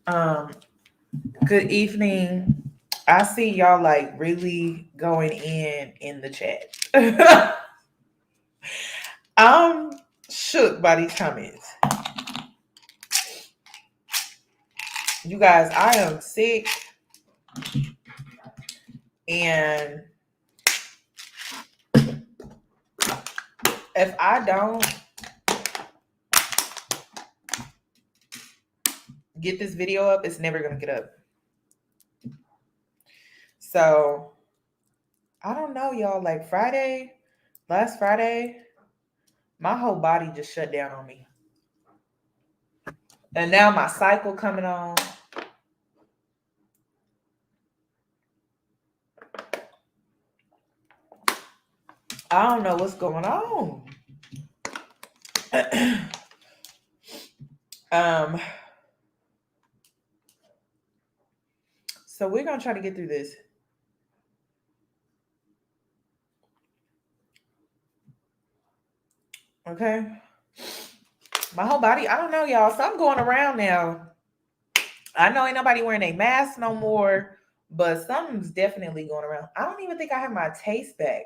Um, Good evening. I see y'all like really going in the chat. I'm shook by these comments. You guys, I am sick and if I don't get this video up, it's never gonna get up. So I don't know, y'all. Like last Friday, my whole body just shut down on me. And now my cycle coming on. I don't know what's going on. um, so we're gonna try to get through this. Okay. My whole body, I don't know, y'all. So I'm going around now. I know ain't nobody wearing a mask no more, but something's definitely going around. I don't even think I have my taste back.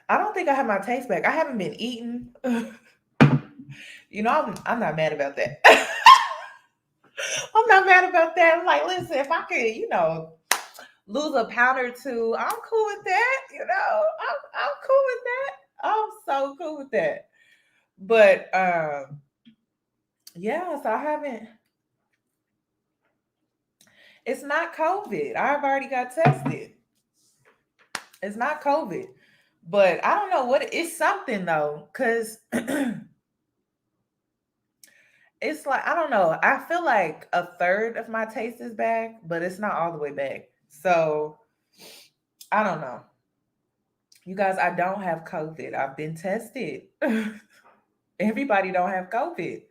I don't think I have my taste back. I haven't been eating. I'm not mad about that. I'm not mad about that. I'm like, listen, if I could, lose a pound or two, I'm cool with that. I'm cool with that. I'm so cool with that. But yeah, so I haven't. It's not COVID. I've already got tested. It's not COVID. But I don't know what it's something though, because it's like, I don't know. I feel like a third of my taste is back, but it's not all the way back. So I don't know. You guys, I don't have COVID. I've been tested. Everybody don't have COVID.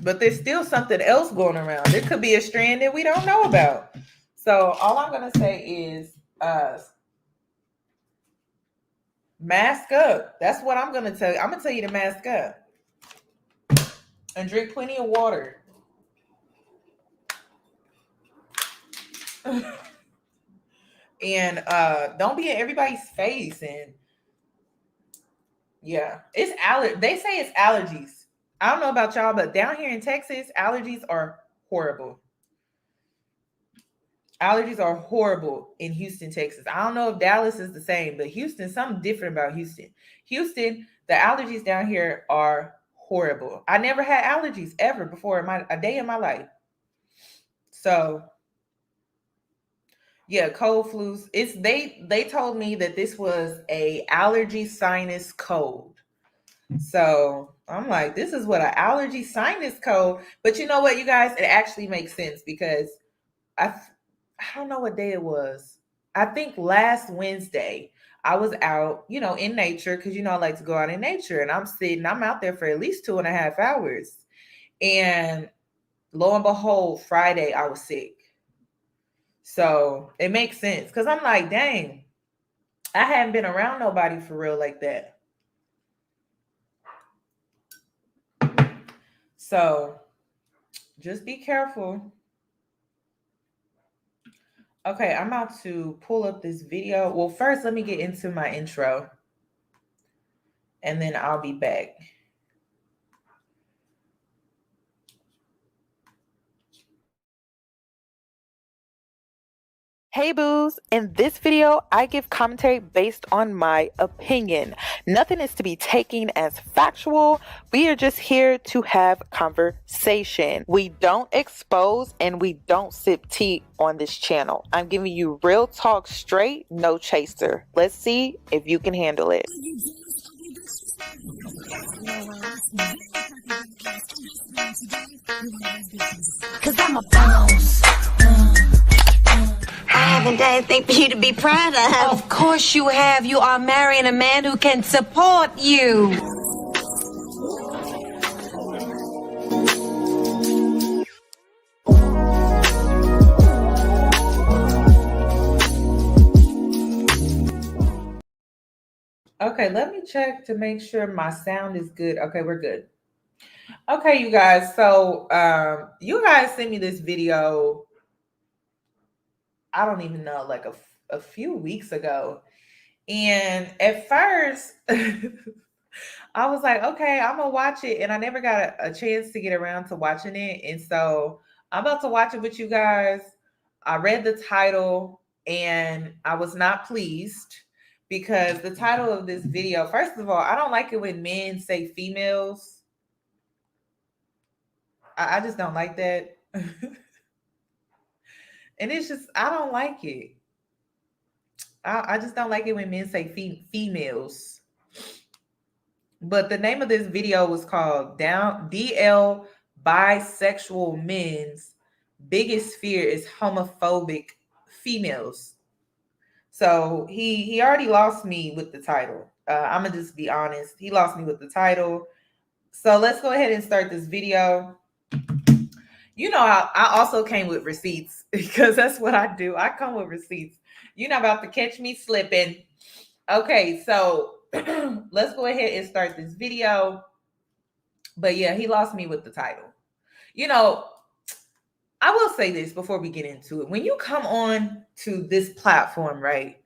But there's still something else going around. There could be a strand that we don't know about. So all I'm going to say is mask up. That's what I'm going to tell you. I'm going to tell you to mask up. And drink plenty of water. And don't be in everybody's face. And yeah, it's they say it's allergies. I don't know about y'all, but down here in Texas, allergies are horrible. Allergies are horrible in Houston, Texas. I don't know if Dallas is the same, but Houston, something different about Houston. Houston, the allergies down here are horrible. I never had allergies ever before a day in my life. So yeah, cold flus. They told me that this was a allergy sinus cold. So I'm like, this is what an allergy sinus cold. But you know what, you guys, it actually makes sense because I don't know what day it was. I think last Wednesday I was out, in nature because I like to go out in nature, and I'm out there for at least 2.5 hours. And lo and behold, Friday I was sick. So it makes sense because I'm like, dang, I hadn't been around nobody for real like that. So just be careful. Okay, I'm about to pull up this video. Well, first, let me get into my intro. And then I'll be back. Hey boos, in this video, I give commentary based on my opinion. Nothing is to be taken as factual. We are just here to have conversation. We don't expose and we don't sip tea on this channel. I'm giving you real talk straight, no chaser. Let's see if you can handle it. Cause I'm a boss. I haven't done anything for you to be proud of. Of course you have. You are marrying a man who can support you. Okay, let me check to make sure my sound is good. Okay, we're good. Okay, you guys. So, you guys sent me this video. I don't even know, like a few weeks ago. And at first, I was like, okay, I'm gonna watch it, and I never got a chance to get around to watching it. And so I'm about to watch it with you guys. I read the title and I was not pleased because the title of this video, first of all, I don't like it when men say females. I just don't like that. And it's just, I don't like it. I just don't like it when men say females. But the name of this video was called Down DL Bisexual Men's Biggest Fear is Homophobic Females. So he already lost me with the title. I'm gonna just be honest. He lost me with the title. So let's go ahead and start this video. You know, I also came with receipts because that's what I do. I come with receipts. You're not about to catch me slipping. Okay, so let's go ahead and start this video. But yeah, he lost me with the title. You know, I will say this before we get into it. When you come on to this platform, right,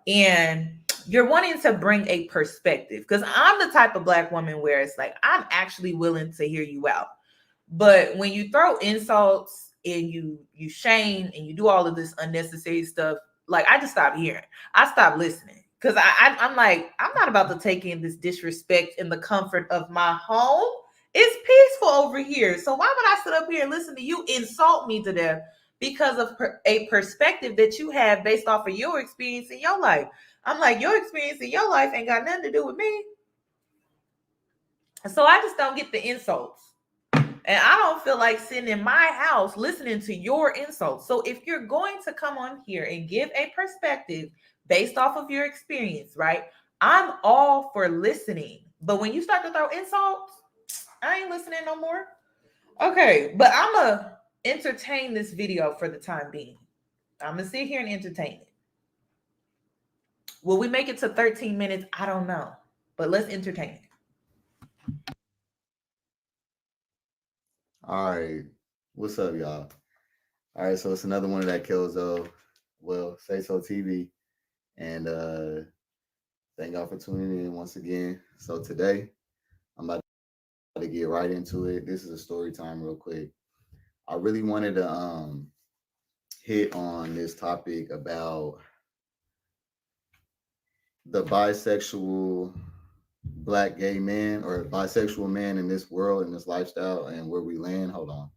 and you're wanting to bring a perspective, because I'm the type of Black woman where it's like, I'm actually willing to hear you out. But when you throw insults and you shame and you do all of this unnecessary stuff, like I just stop hearing. I stop listening. Because I'm like, I'm not about to take in this disrespect in the comfort of my home. It's peaceful over here. So why would I sit up here and listen to you insult me to death because of a perspective that you have based off of your experience in your life? I'm like, your experience in your life ain't got nothing to do with me. So I just don't get the insults. And I don't feel like sitting in my house listening to your insults. So if you're going to come on here and give a perspective based off of your experience, right? I'm all for listening. But when you start to throw insults, I ain't listening no more. Okay, but I'm going to entertain this video for the time being. I'm going to sit here and entertain it. Will we make it to 13 minutes? I don't know. But let's entertain it. All right. What's up, y'all? All right, so it's another one of that Killzo. Well, Say So TV. And thank y'all for tuning in once again. So today, I'm about to get right into it. This is a story time real quick. I really wanted to hit on this topic about the bisexual black gay man or bisexual man in this world, in this lifestyle, and where we land. Hold on.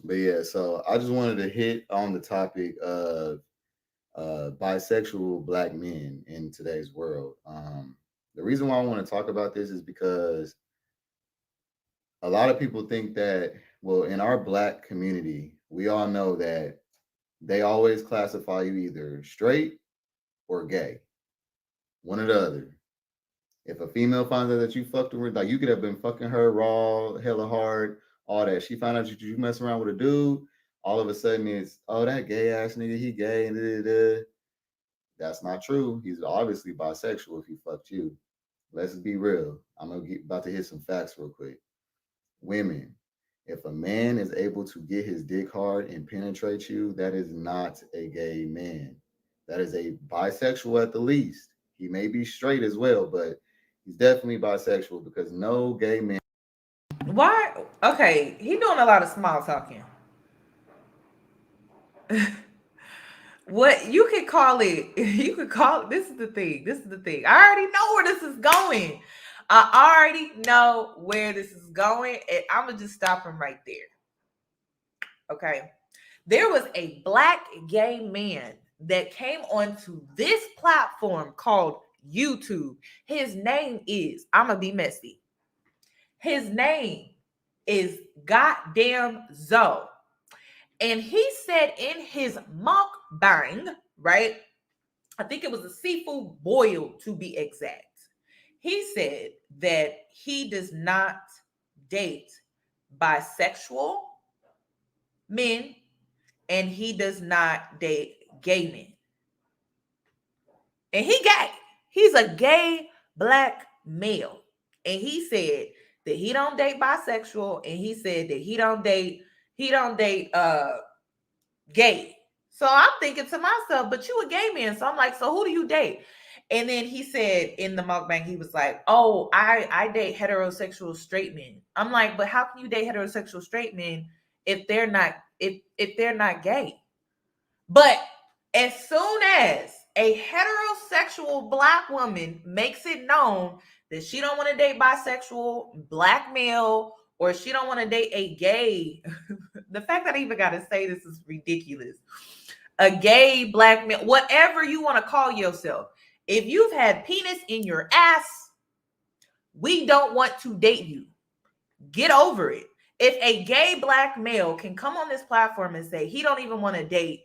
But yeah, so I just wanted to hit on the topic of bisexual black men in today's world. The reason why I want to talk about this is because a lot of people think that, well, in our black community, we all know that they always classify you either straight or gay, one or the other. If a female finds out that you fucked her, like you could have been fucking her raw, hella hard, all that. She found out you mess around with a dude. All of a sudden, it's oh that gay ass nigga, he gay and da, da, da. That's not true. He's obviously bisexual if he fucked you. Let's be real. I'm gonna get about to hit some facts real quick. Women, if a man is able to get his dick hard and penetrate you, that is not a gay man. That is a bisexual at the least. He may be straight as well, but he's definitely bisexual because no gay man. Why? Okay, he doing a lot of small talking. What you could call it, you could call it, this is the thing. This is the thing. I already know where this is going. I already know where this is going, and I'm gonna just stop him right there. Okay. There was a black gay man that came onto this platform called YouTube. His name is, I'm gonna be messy. His name is Goddamn Zoe. And he said in his mukbang, right? I think it was a seafood boil to be exact. He said that he does not date bisexual men and he does not date gay men. And he gay. He's a gay black male. And he said that he don't date bisexual, and he said that he don't date gay. So I'm thinking to myself, but you a gay man. So I'm like, so who do you date? And then he said in the mukbang, he was like, oh, I date heterosexual straight men. I'm like, but how can you date heterosexual straight men if they're not gay? But as soon as a heterosexual black woman makes it known that she don't want to date bisexual black male, or she don't want to date a gay, the fact that I even got to say this is ridiculous. A gay black male, whatever you want to call yourself. If you've had penis in your ass, we don't want to date you. Get over it. If a gay black male can come on this platform and say he don't even want to date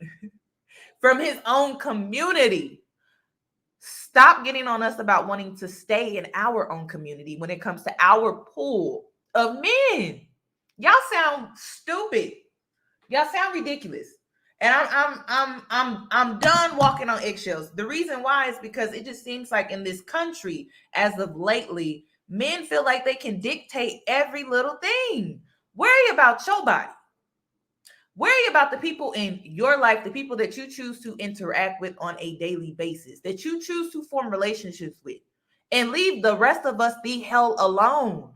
from his own community, stop getting on us about wanting to stay in our own community when it comes to our pool of men. Y'all sound stupid. Y'all sound ridiculous. And I'm done walking on eggshells. The reason why is because it just seems like in this country, as of lately, men feel like they can dictate every little thing. Worry about your body. Worry about the people in your life, the people that you choose to interact with on a daily basis, that you choose to form relationships with, and leave the rest of us the hell alone.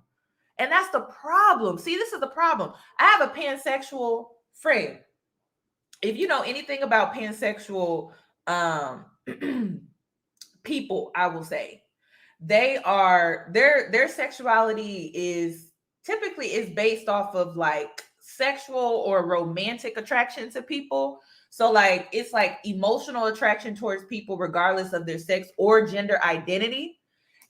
And that's the problem. See, this is the problem. I have a pansexual friend. If you know anything about pansexual um, people, I will say they are their sexuality is typically is based off of like sexual or romantic attraction to people. So like it's like emotional attraction towards people regardless of their sex or gender identity.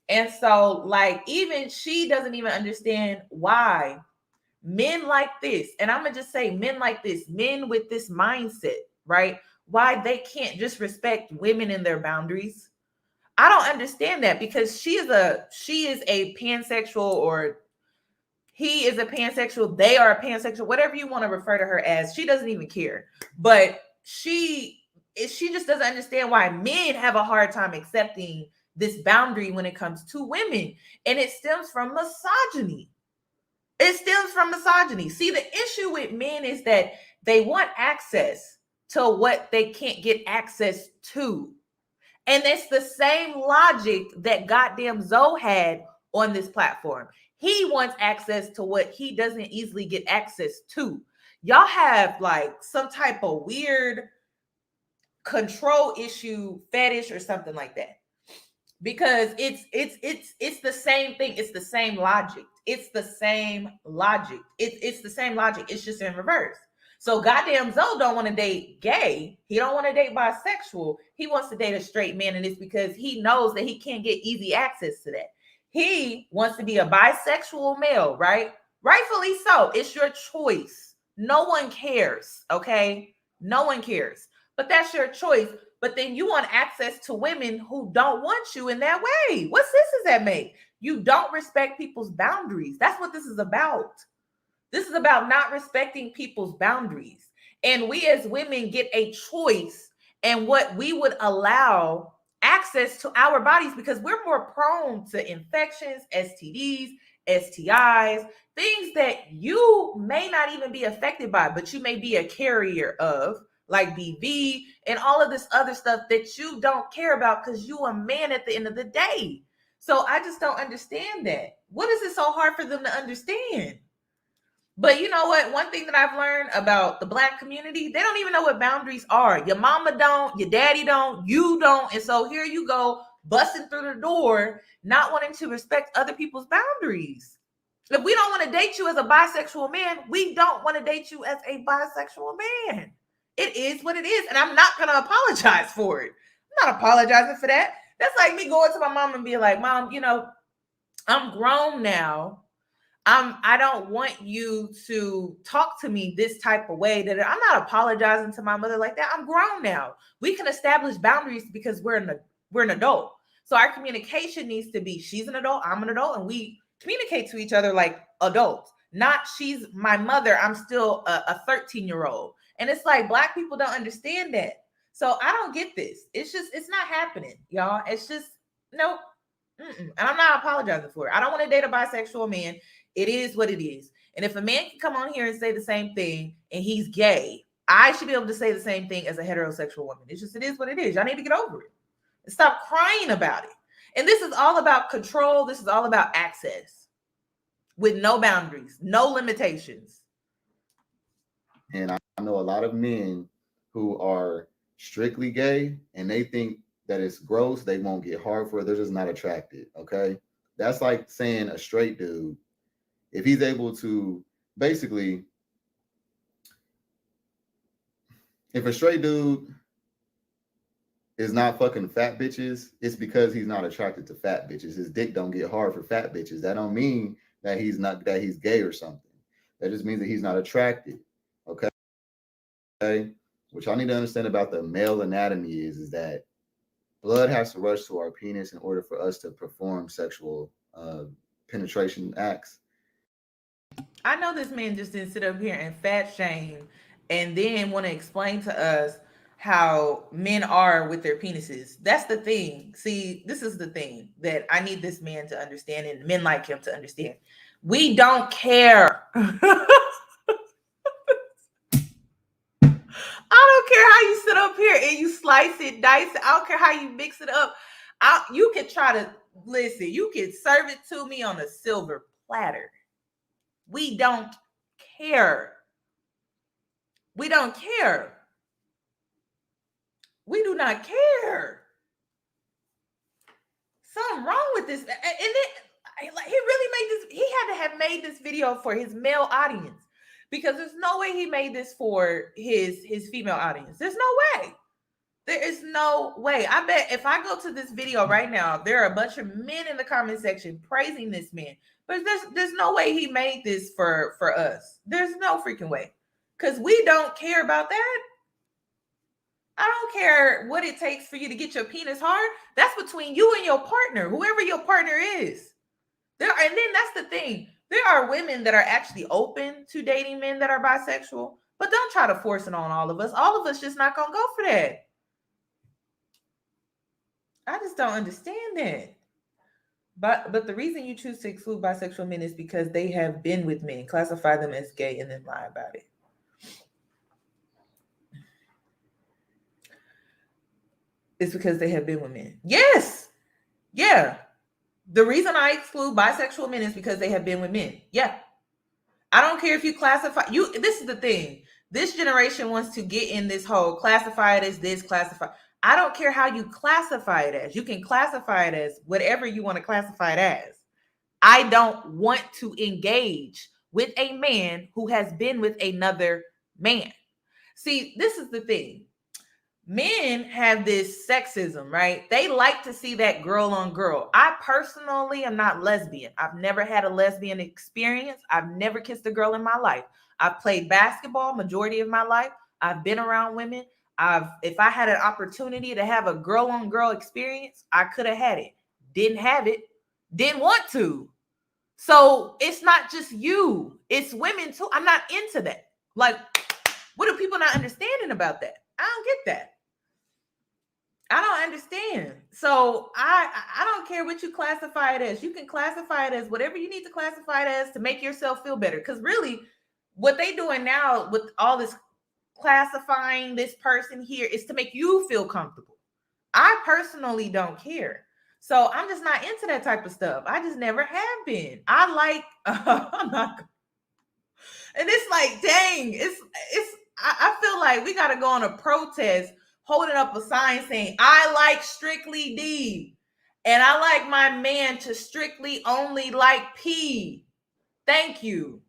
And so like even she doesn't even understand why men like this, and I'm gonna just say men like this, men with this mindset, right? Why they can't just respect women and their boundaries. I don't understand that, because she is a pansexual, or he is a pansexual, they are a pansexual, whatever you want to refer to her as. She doesn't even care. But she just doesn't understand why men have a hard time accepting this boundary when it comes to women. And it stems from misogyny. It stems from misogyny. See, the issue with men is that they want access to what they can't get access to. And it's the same logic that goddamn Zoe had on this platform. He wants access to what he doesn't easily get access to. Y'all have like some type of weird control issue, fetish, or something like that. Because it's the same thing. It's the same logic. It's the same logic. It's the same logic. It's just in reverse. So goddamn Zoe don't want to date gay. He don't want to date bisexual. He wants to date a straight man, and it's because he knows that he can't get easy access to that. He wants to be a bisexual male, right? Rightfully so. It's your choice. No one cares, okay? No one cares. But that's your choice. But then you want access to women who don't want you in that way. What sense does that make? You don't respect people's boundaries. That's what this is about. This is about not respecting people's boundaries. And we as women get a choice in what we would allow access to our bodies, because we're more prone to infections, STDs, STIs, things that you may not even be affected by, but you may be a carrier of, like BV and all of this other stuff that you don't care about because you a man at the end of the day. So I just don't understand that. What is it so hard for them to understand? But you know what? One thing that I've learned about the black community, they don't even know what boundaries are. Your mama don't, your daddy don't, you don't. And so here you go, busting through the door, not wanting to respect other people's boundaries. If we don't want to date you as a bisexual man, we don't want to date you as a bisexual man. It is what it is. And I'm not going to apologize for it. I'm not apologizing for that. That's like me going to my mom and being like, Mom, I'm grown now. I don't want you to talk to me this type of way. That I'm not apologizing to my mother like that. I'm grown now. We can establish boundaries because we're an adult. So our communication needs to be, she's an adult, I'm an adult, and we communicate to each other like adults. Not she's my mother, I'm still a 13-year-old. And it's like black people don't understand that. So I don't get this. It's not happening, y'all. It's just nope. And I'm not apologizing for it. I don't want to date a bisexual man. It is what it is. And if a man can come on here and say the same thing and he's gay, I should be able to say the same thing as a heterosexual woman. It's just, it is what it is. Y'all need to get over it and stop crying about it. And this is all about control. This is all about access with no boundaries, no limitations. And I know a lot of men who are strictly gay and they think that it's gross, they won't get hard for it, they're just not attracted. Okay. That's like saying a straight dude, if he's able to basically, if a straight dude is not fucking fat bitches, it's because he's not attracted to fat bitches. His dick don't get hard for fat bitches. That don't mean that he's not, that he's gay or something. That just means that he's not attracted. Okay. What y'all need to understand about the male anatomy is that blood has to rush to our penis in order for us to perform sexual penetration acts. I know this man just didn't sit up here and fat shame and then want to explain to us how men are with their penises. That's the thing. See, this is the thing that I need this man to understand, and men like him to understand. We don't care. I don't care how you sit up here and you slice it, dice it. I don't care how you mix it up. You can try to listen. You can serve it to me on a silver platter. We don't care. We don't care. We do not care. Something wrong with this. And then he really made this. He had to have made this video for his male audience, because there's no way he made this for his female audience. There's no way. There is no way. I bet if I go to this video right now, there are a bunch of men in the comment section praising this man. But there's no way he made this for us. There's no freaking way. Because we don't care about that. I don't care what it takes for you to get your penis hard. That's between you and your partner, whoever your partner is. And then that's the thing. There are women that are actually open to dating men that are bisexual, but don't try to force it on all of us. All of us just not gonna go for that. I just don't understand that. But the reason you choose to exclude bisexual men is because they have been with men, classify them as gay, and then lie about it. It's because they have been with men. Yes. Yeah. The reason I exclude bisexual men is because they have been with men. Yeah. I don't care if you classify you. This is the thing. This generation wants to get in this whole classify it as this, classify. I don't care how you classify it as. You can classify it as whatever you want to classify it as. I don't want to engage with a man who has been with another man. See, this is the thing. Men have this sexism, right? They like to see that girl on girl. I personally am not lesbian. I've never had a lesbian experience. I've never kissed a girl in my life. I've played basketball majority of my life. I've been around women. If I had an opportunity to have a girl on girl experience, I could have had it. Didn't have it. Didn't want to. So it's not just you. It's women too. I'm not into that. Like, what are people not understanding about that? I don't get that. I don't understand. So I don't care what you classify it as. You can classify it as whatever you need to classify it as to make yourself feel better. Because really, what they doing now with all this classifying this person here is to make you feel comfortable. I personally don't care. So I'm just not into that type of stuff. I just never have been. I like, I'm not. And it's like, dang, I feel like we got to go on a protest holding up a sign saying, I like strictly D. And I like my man to strictly only like P. Thank you.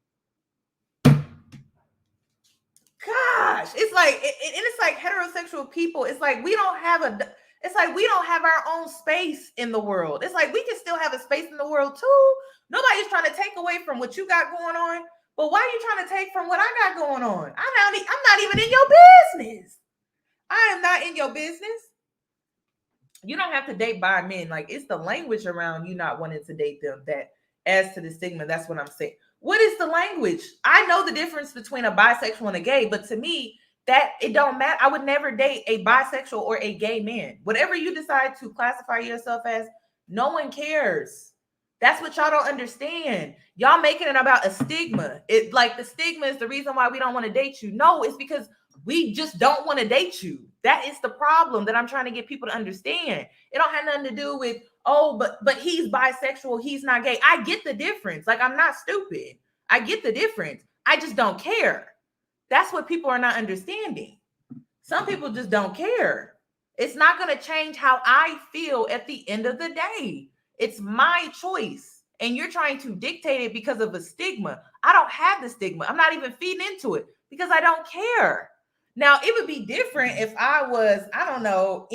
Gosh, it's like, it's like heterosexual people. It's like we don't have our own space in the world. It's like we can still have a space in the world too. Nobody's trying to take away from what you got going on. But why are you trying to take from what I got going on? I'm not even in your business. I am not in your business. You don't have to date bi men. Like, it's the language around you not wanting to date them that adds to the stigma. That's what I'm saying. What is the language? I know the difference between a bisexual and a gay, but to me, that it don't matter. I would never date a bisexual or a gay man. Whatever you decide to classify yourself as, No one cares. That's what y'all don't understand. Y'all making it about a stigma. It like the stigma is the reason why we don't want to date you. No, it's because we just don't want to date you. That is the problem that I'm trying to get people to understand. It don't have nothing to do with, oh, but he's bisexual, he's not gay. I get the difference. Like, I'm not stupid. I get the difference. I just don't care. That's what people are not understanding. Some people just don't care. It's not going to change how I feel at the end of the day. It's my choice. And you're trying to dictate it because of a stigma. I don't have the stigma. I'm not even feeding into it because I don't care. Now, it would be different if I was, I don't know,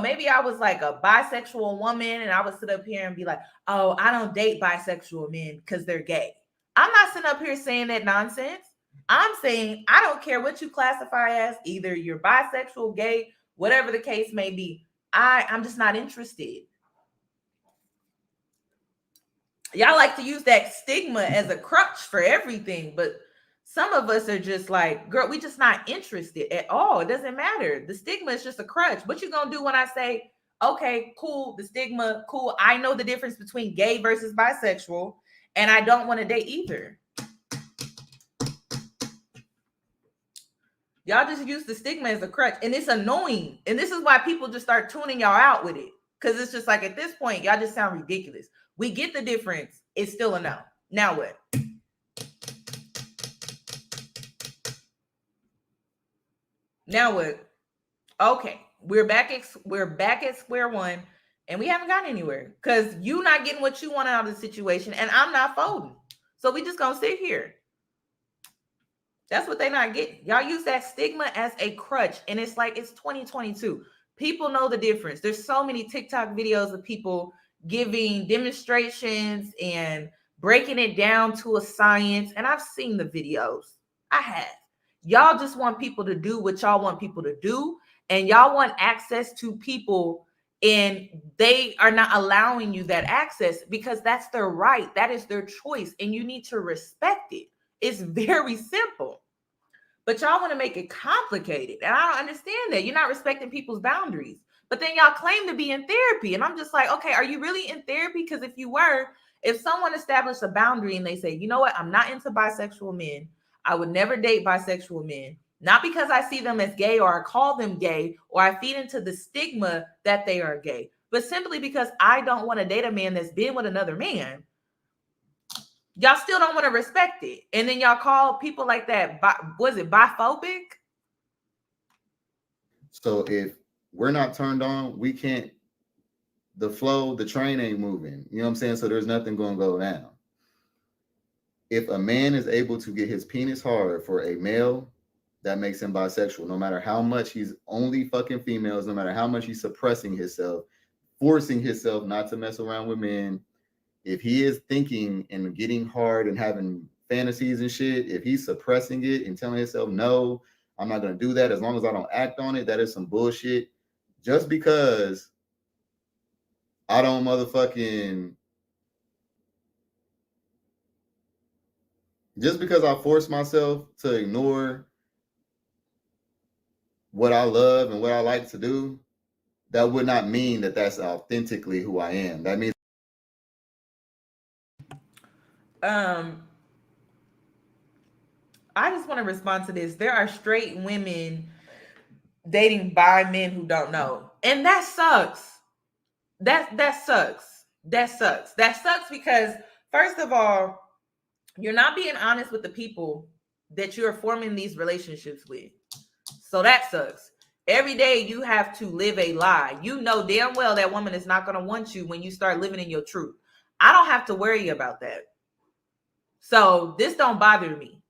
maybe I was like a bisexual woman and I would sit up here and be like, oh, I don't date bisexual men because they're gay. I'm not sitting up here saying that nonsense. I'm saying I don't care what you classify as, either you're bisexual, gay, whatever the case may be. I'm just not interested. Y'all like to use that stigma as a crutch for everything, but some of us are just like, girl, we just not interested at all. It doesn't matter. The stigma is just a crutch. What you gonna do when I say, okay, cool, the stigma, cool. I know the difference between gay versus bisexual, and I don't want to date either. Y'all just use the stigma as a crutch, and it's annoying. And this is why people just start tuning y'all out with it. Because it's just like, at this point, y'all just sound ridiculous. We get the difference. It's still a no. Now what? Now what? Okay, we're back at square one, and we haven't gotten anywhere because you not getting what you want out of the situation, and I'm not folding. So we just gonna sit here. That's what they're not getting. Y'all use that stigma as a crutch, and it's like, it's 2022. People know the difference. There's so many TikTok videos of people giving demonstrations and breaking it down to a science, and I've seen the videos. I have. Y'all just want people to do what y'all want people to do, and y'all want access to people, and they are not allowing you that access because that's their right. That is their choice, and you need to respect it. It's very simple. But y'all want to make it complicated. And I don't understand that. You're not respecting people's boundaries. But then y'all claim to be in therapy. And I'm just like, okay, are you really in therapy? Because if you were, if someone established a boundary and they say, you know what, I'm not into bisexual men. I would never date bisexual men. Not because I see them as gay or I call them gay or I feed into the stigma that they are gay, but simply because I don't want to date a man that's been with another man. Y'all still don't want to respect it. And then y'all call people like that, was it biphobic? So if we're not turned on, we can't, the flow, the train ain't moving. You know what I'm saying? So there's nothing going to go down. If a man is able to get his penis hard for a male, that makes him bisexual. No matter how much he's only fucking females, no matter how much he's suppressing himself, forcing himself not to mess around with men, if he is thinking and getting hard and having fantasies and shit, if he's suppressing it and telling himself, no, I'm not going to do that as long as I don't act on it, that is some bullshit. Just because I don't motherfucking, just because I force myself to ignore what I love and what I like to do, that would not mean that that's authentically who I am. That means I just want to respond to this. There are straight women dating bi men who don't know. And that sucks. That sucks. That sucks. That sucks because, first of all, you're not being honest with the people that you're forming these relationships with. So that sucks. Every day you have to live a lie. You know damn well that woman is not going to want you when you start living in your truth. I don't have to worry about that. So this don't bother me.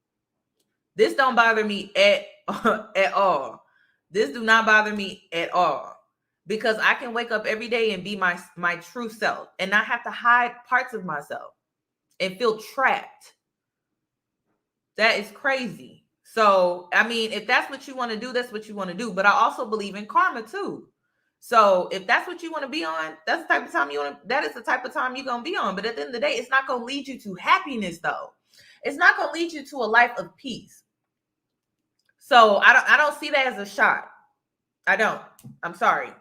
This don't bother me at all. This do not bother me at all. Because I can wake up every day and be my true self and not have to hide parts of myself and feel trapped. That is crazy. So, I mean, if that's what you want to do, that's what you want to do. But I also believe in karma too. So if that's what you want to be on, that's the type of time that is the type of time you're going to be on. But at the end of the day, it's not going to lead you to happiness though. It's not going to lead you to a life of peace. So I don't see that as a shot. I don't. I'm sorry.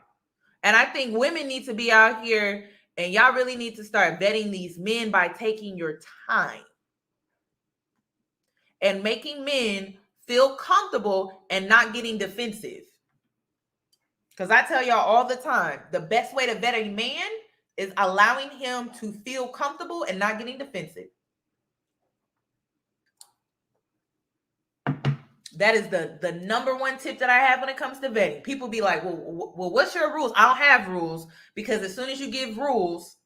And I think women need to be out here, and y'all really need to start vetting these men by taking your time and making men feel comfortable and not getting defensive. Because I tell y'all all the time, the best way to vet a man is allowing him to feel comfortable and not getting defensive. That is the number one tip that I have when it comes to vetting. People be like, well, what's your rules? I don't have rules, because as soon as you give rules,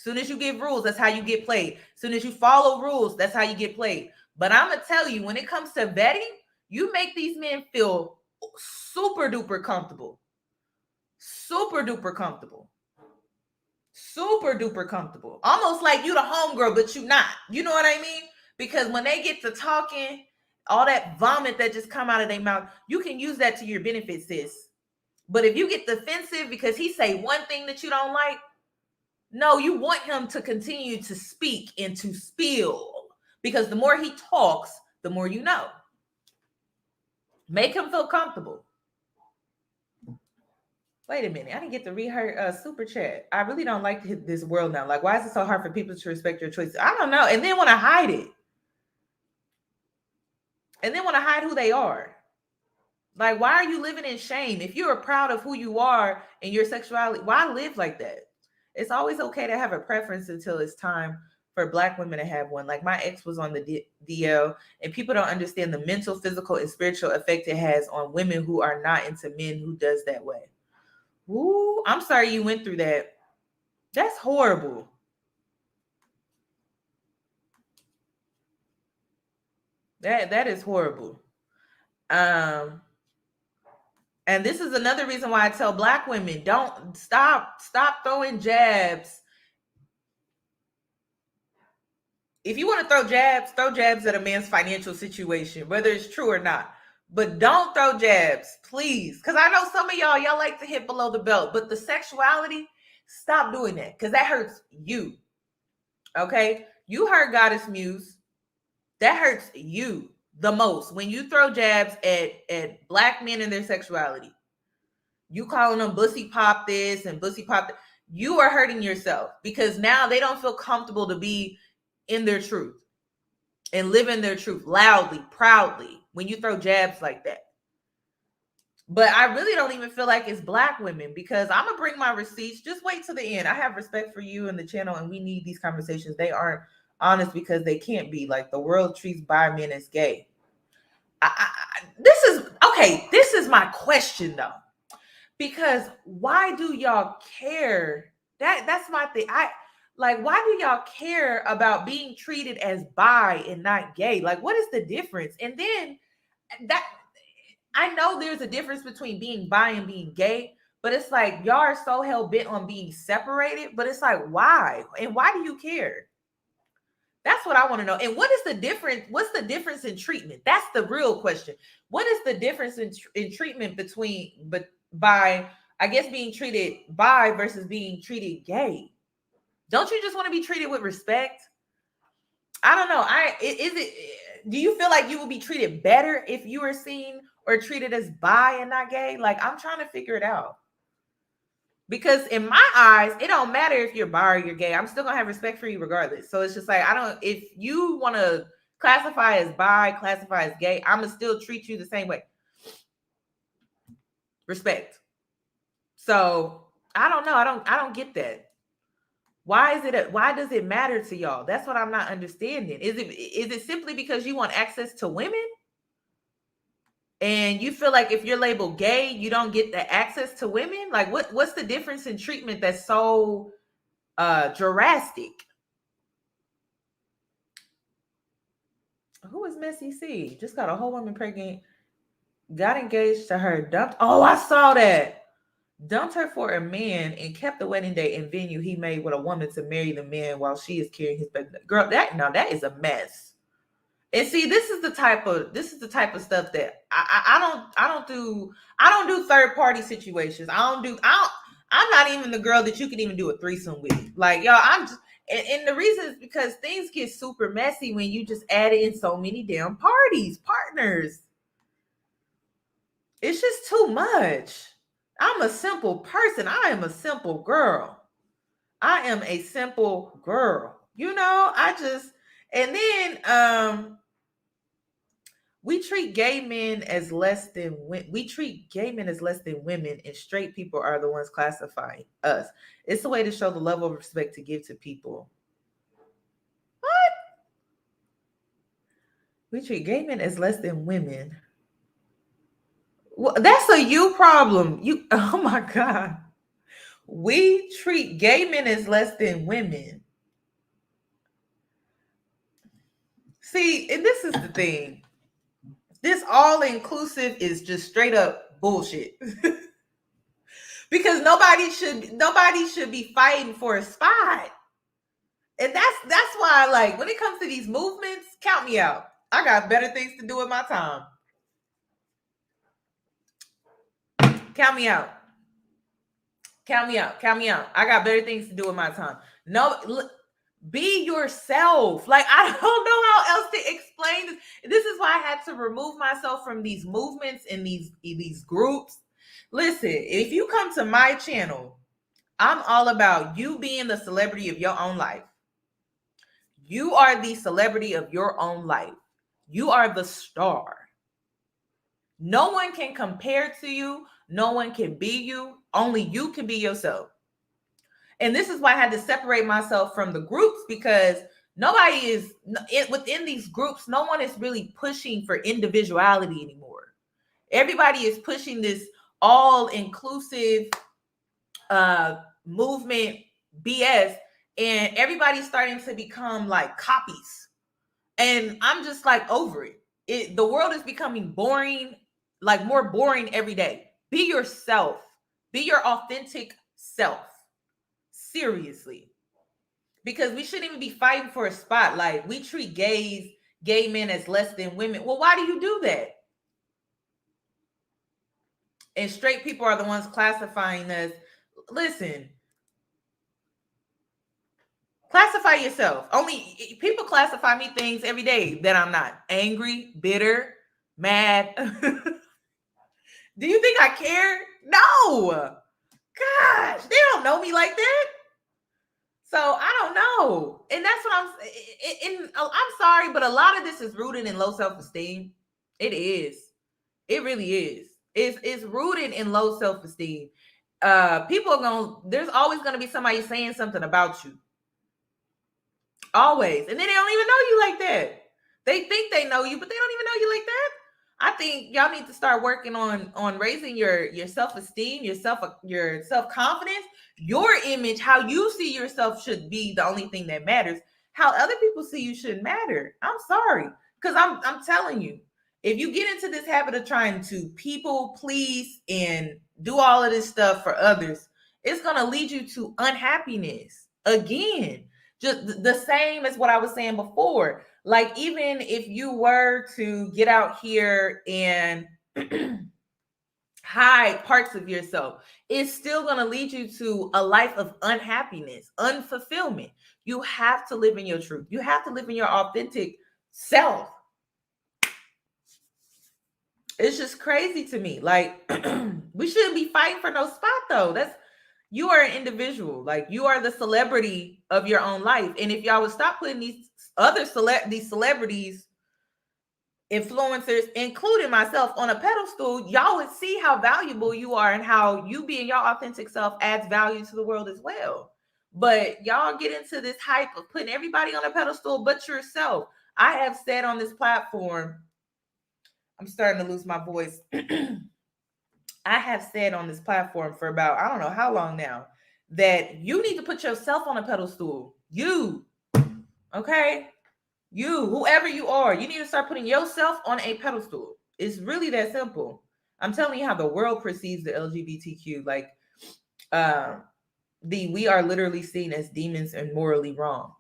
that's how you get played. As soon as you follow rules, that's how you get played. But I'm going to tell you, when it comes to vetting, you make these men feel super duper comfortable. Super duper comfortable. Super duper comfortable. Almost like you the homegirl, but you not. You know what I mean? Because when they get to talking, all that vomit that just come out of their mouth, you can use that to your benefit, sis. But if you get defensive because he say one thing that you don't like, no, you want him to continue to speak and to spill. Because the more he talks, the more you know. Make him feel comfortable. Wait a minute, I didn't get to read her super chat. I really don't like this world now. Like, why is it so hard for people to respect your choices? I don't know. And then want to hide it. And then want to hide who they are. Like, why are you living in shame? If you are proud of who you are and your sexuality, why live like that? It's always okay to have a preference until it's time for Black women to have one. Like, my ex was on the DL, and people don't understand the mental, physical, and spiritual effect it has on women who are not into men who does that way. Ooh, I'm sorry you went through that. That's horrible. That is horrible. And this is another reason why I tell Black women, don't stop throwing jabs. If you want to throw jabs at a man's financial situation, whether it's true or not. But don't throw jabs, please. Because I know some of y'all like to hit below the belt. But the sexuality, stop doing that. Because that hurts you. Okay? You heard Goddess Muse. That hurts you the most. When you throw jabs at Black men and their sexuality. You calling them bussy pop this and bussy pop that. You are hurting yourself. Because now they don't feel comfortable to be in their truth. And live in their truth loudly, proudly, when you throw jabs like that. But I really don't even feel like it's Black women, because I'm going to bring my receipts. Just wait till the end. I have respect for you and the channel, and we need these conversations. They aren't honest because they can't be. Like, the world treats bi men as gay. This is my question, though. Because why do y'all care? That's my thing. Why do y'all care about being treated as bi and not gay? Like, what is the difference? And then that, I know there's a difference between being bi and being gay, but it's like y'all are so hell bent on being separated. But it's like, why? And why do you care? That's what I want to know. And what is the difference? What's the difference in treatment? That's the real question. What is the difference in treatment by, I guess, being treated bi versus being treated gay? Don't you just want to be treated with respect? I don't know. Do you feel like you will be treated better if you are seen or treated as bi and not gay? Like, I'm trying to figure it out. Because in my eyes, it don't matter if you're bi or you're gay. I'm still gonna have respect for you regardless. So it's just like, if you want to classify as bi, classify as gay, I'm gonna still treat you the same way. Respect. So I don't know. I don't get that. Why does it matter to y'all? That's what I'm not understanding. Is it simply because you want access to women? And you feel like if you're labeled gay, you don't get the access to women? Like, what's the difference in treatment that's so drastic? Who is Messy C? Just got a whole woman pregnant, got engaged to her, dumped. Oh, I saw that. Dumped her for a man and kept the wedding date and venue he made with a woman to marry the man while she is carrying his baby. Girl, that is a mess. And see, this is the type of stuff that I don't do third party situations. I'm not even the girl that you can even do a threesome with. Like, y'all, and the reason is because things get super messy when you just add in so many damn partners. It's just too much. I'm a simple person. I am a simple girl. I am a simple girl. And then we treat gay men as less than we treat gay men as less than women, and straight people are the ones classifying us. It's a way to show the level of respect to give to people. What? We treat gay men as less than women. Well, that's a you problem. You oh my god. We treat gay men as less than women. See, and this is the thing. This all inclusive is just straight up bullshit. Because nobody should be fighting for a spot. And that's why, like, when it comes to these movements, count me out. I got better things to do with my time. Count me out. Count me out. Count me out. I got better things to do with my time. No, be yourself. Like, I don't know how else to explain this. This is why I had to remove myself from these movements and these groups. Listen, if you come to my channel, I'm all about you being the celebrity of your own life. You are the celebrity of your own life. You are the star. No one can compare to you. No one can be you. Only you can be yourself. And this is why I had to separate myself from the groups, because nobody is within these groups. No one is really pushing for individuality anymore. Everybody is pushing this all-inclusive movement BS, and everybody's starting to become like copies. And I'm just like over it. The world is becoming boring, like more boring every day. Be yourself. Be your authentic self. Seriously. Because we shouldn't even be fighting for a spot. Like, we treat gay men as less than women. Well, why do you do that? And straight people are the ones classifying us. Listen, classify yourself. Only people classify me things every day that I'm not. Angry, bitter, mad. Do you think I care? No. Gosh, they don't know me like that. So I don't know. And that's what I'm sorry, but a lot of this is rooted in low self-esteem. It is. It really is. It's rooted in low self-esteem. People are there's always gonna be somebody saying something about you. Always. And then they don't even know you like that. They think they know you, but they don't even know you like that. I think y'all need to start working on raising your self-esteem, your self-confidence, your image. How you see yourself should be the only thing that matters. How other people see you shouldn't matter. I'm sorry. Because I'm telling you, if you get into this habit of trying to people please and do all of this stuff for others, it's gonna lead you to unhappiness. Again, just the same as what I was saying before. Like, even if you were to get out here and hide parts of yourself, it's still going to lead you to a life of unhappiness, unfulfillment. You have to live in your truth. You have to live in your authentic self. It's just crazy to me. Like, we shouldn't be fighting for no spot, though. You are an individual. Like, you are the celebrity of your own life. And if y'all would stop putting these celebrities, influencers, including myself, on a pedestal, y'all would see how valuable you are and how you being your authentic self adds value to the world as well. But y'all get into this hype of putting everybody on a pedestal but yourself. I have said on this platform, I'm starting to lose my voice. I have said on this platform for about, I don't know how long now, that you need to put yourself on a pedestal. You, okay? You, whoever you are, you need to start putting yourself on a pedestal. It's really that simple. I'm telling you how the world perceives the LGBTQ. Like, we are literally seen as demons and morally wrong.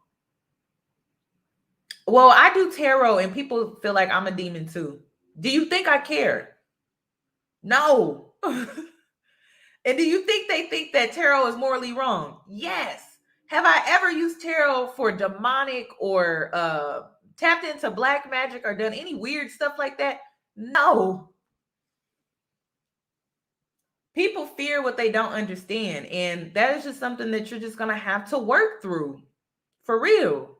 Well, I do tarot and people feel like I'm a demon too. Do you think I care? No. And do you think they think that tarot is morally wrong? Yes. Have I ever used tarot for demonic or tapped into black magic or done any weird stuff like that? No. People fear what they don't understand, and that is just something that you're just gonna have to work through, for real.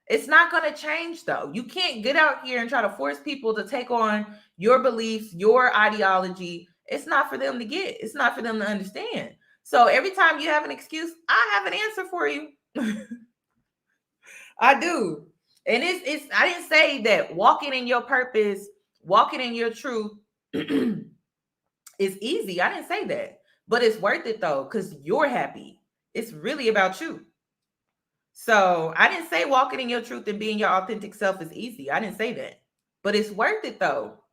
It's not gonna change though. You can't get out here and try to force people to take on your beliefs, your ideology. It's not for them to get. It's not for them to understand. So every time you have an excuse, I have an answer for you. I do. And it's I didn't say that walking in your purpose, walking in your truth is easy. I didn't say that. But it's worth it though, because you're happy. It's really about you. So I didn't say walking in your truth and being your authentic self is easy. I didn't say that. But it's worth it though.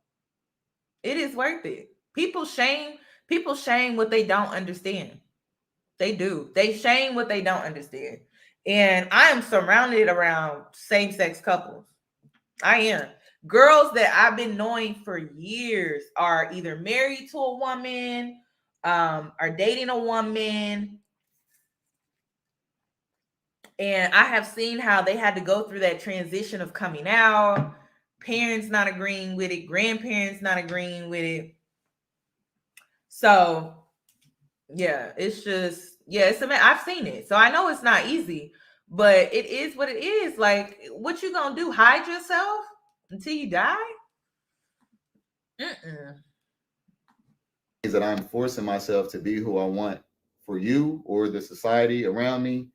It is worth it. People shame what they don't understand. They do. They shame what they don't understand. And I am surrounded around same-sex couples. I am. Girls that I've been knowing for years are either married to a woman, are dating a woman, and I have seen how they had to go through that transition of coming out, parents not agreeing with it, grandparents not agreeing with it. So yeah, it's just it's I've seen it, so I know it's not easy, but it is what it is. Like, what you gonna do? Hide yourself until you die? Mm-mm. Is that I'm forcing myself to be who I want for you or the society around me,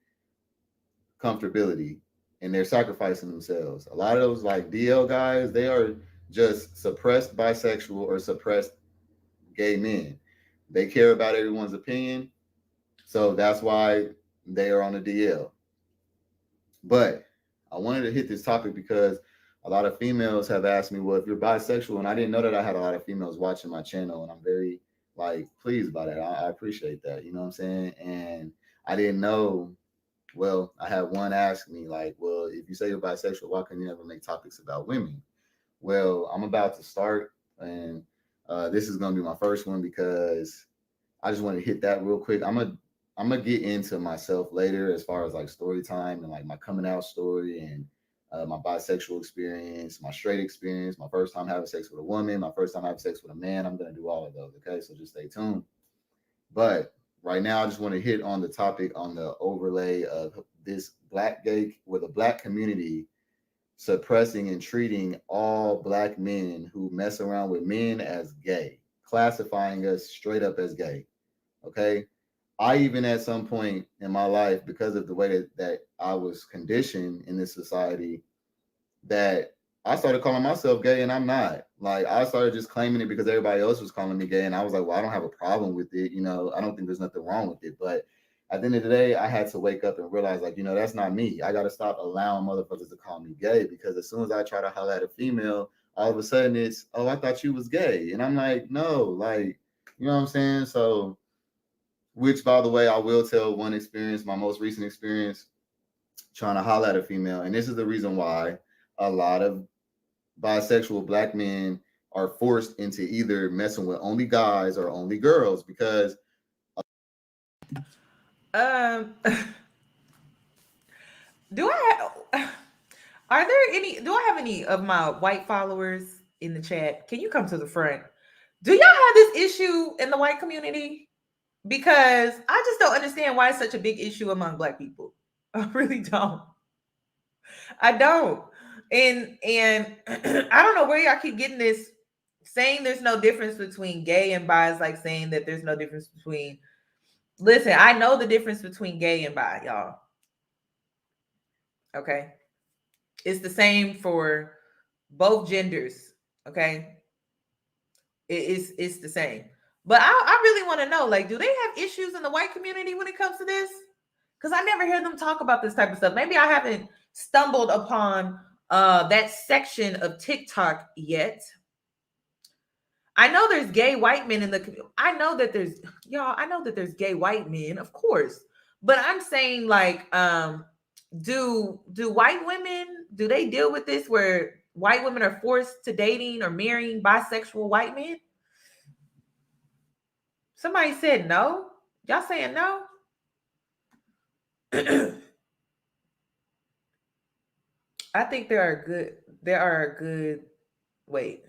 comfortability, and they're sacrificing themselves. A lot of those like DL guys, they are just suppressed bisexual or suppressed gay men. They care about everyone's opinion, so that's why they are on the DL. But I wanted to hit this topic because a lot of females have asked me, well, if you're bisexual, and I didn't know that I had a lot of females watching my channel, and I'm very like pleased by that. I appreciate that. You know what I'm saying? And I didn't know. Well, I had one ask me like, well, if you say you're bisexual, why couldn't you never make topics about women? Well, I'm about to start, and this is gonna be my first one because I just want to hit that real quick. I'm gonna get into myself later as far as like story time and like my coming out story and my bisexual experience, my straight experience, my first time having sex with a woman, my first time having sex with a man. I'm gonna do all of those. Okay, so just stay tuned. But right now, I just want to hit on the topic on the overlay of this black gay with a black community suppressing and treating all black men who mess around with men as gay, classifying us straight up as gay. Okay. I even at some point in my life, because of the way that I was conditioned in this society, that I started calling myself gay and I'm not. Like I started just claiming it because everybody else was calling me gay. And I was like, well, I don't have a problem with it. You know, I don't think there's nothing wrong with it. But at the end of the day, I had to wake up and realize, like, you know, that's not me. I gotta stop allowing motherfuckers to call me gay because as soon as I try to holler at a female, all of a sudden it's, oh, I thought you was gay. And I'm like, no, like, you know what I'm saying? So which by the way, I will tell one experience, my most recent experience, trying to holler at a female. And this is the reason why a lot of bisexual black men are forced into either messing with only guys or only girls because Um, do I have, are there any, do I have any of my white followers in the chat? Can you come to the front? Do y'all have this issue in the white community? Because I just don't understand why it's such a big issue among black people. I really don't. I don't. And I don't know where y'all keep getting this saying there's no difference between gay and bi is like saying that there's no difference between, listen, I know the difference between gay and bi, y'all. Okay. It's the same for both genders. Okay. It's the same. But I really want to know, like, do they have issues in the white community when it comes to this? Because I never hear them talk about this type of stuff. Maybe I haven't stumbled upon that section of TikTok yet. I know there's gay white men in the community. I know that there's y'all, I know that there's gay white men, of course. But I'm saying like do white women, do they deal with this where white women are forced to dating or marrying bisexual white men? Somebody said no. Y'all saying no? I think there are good wait.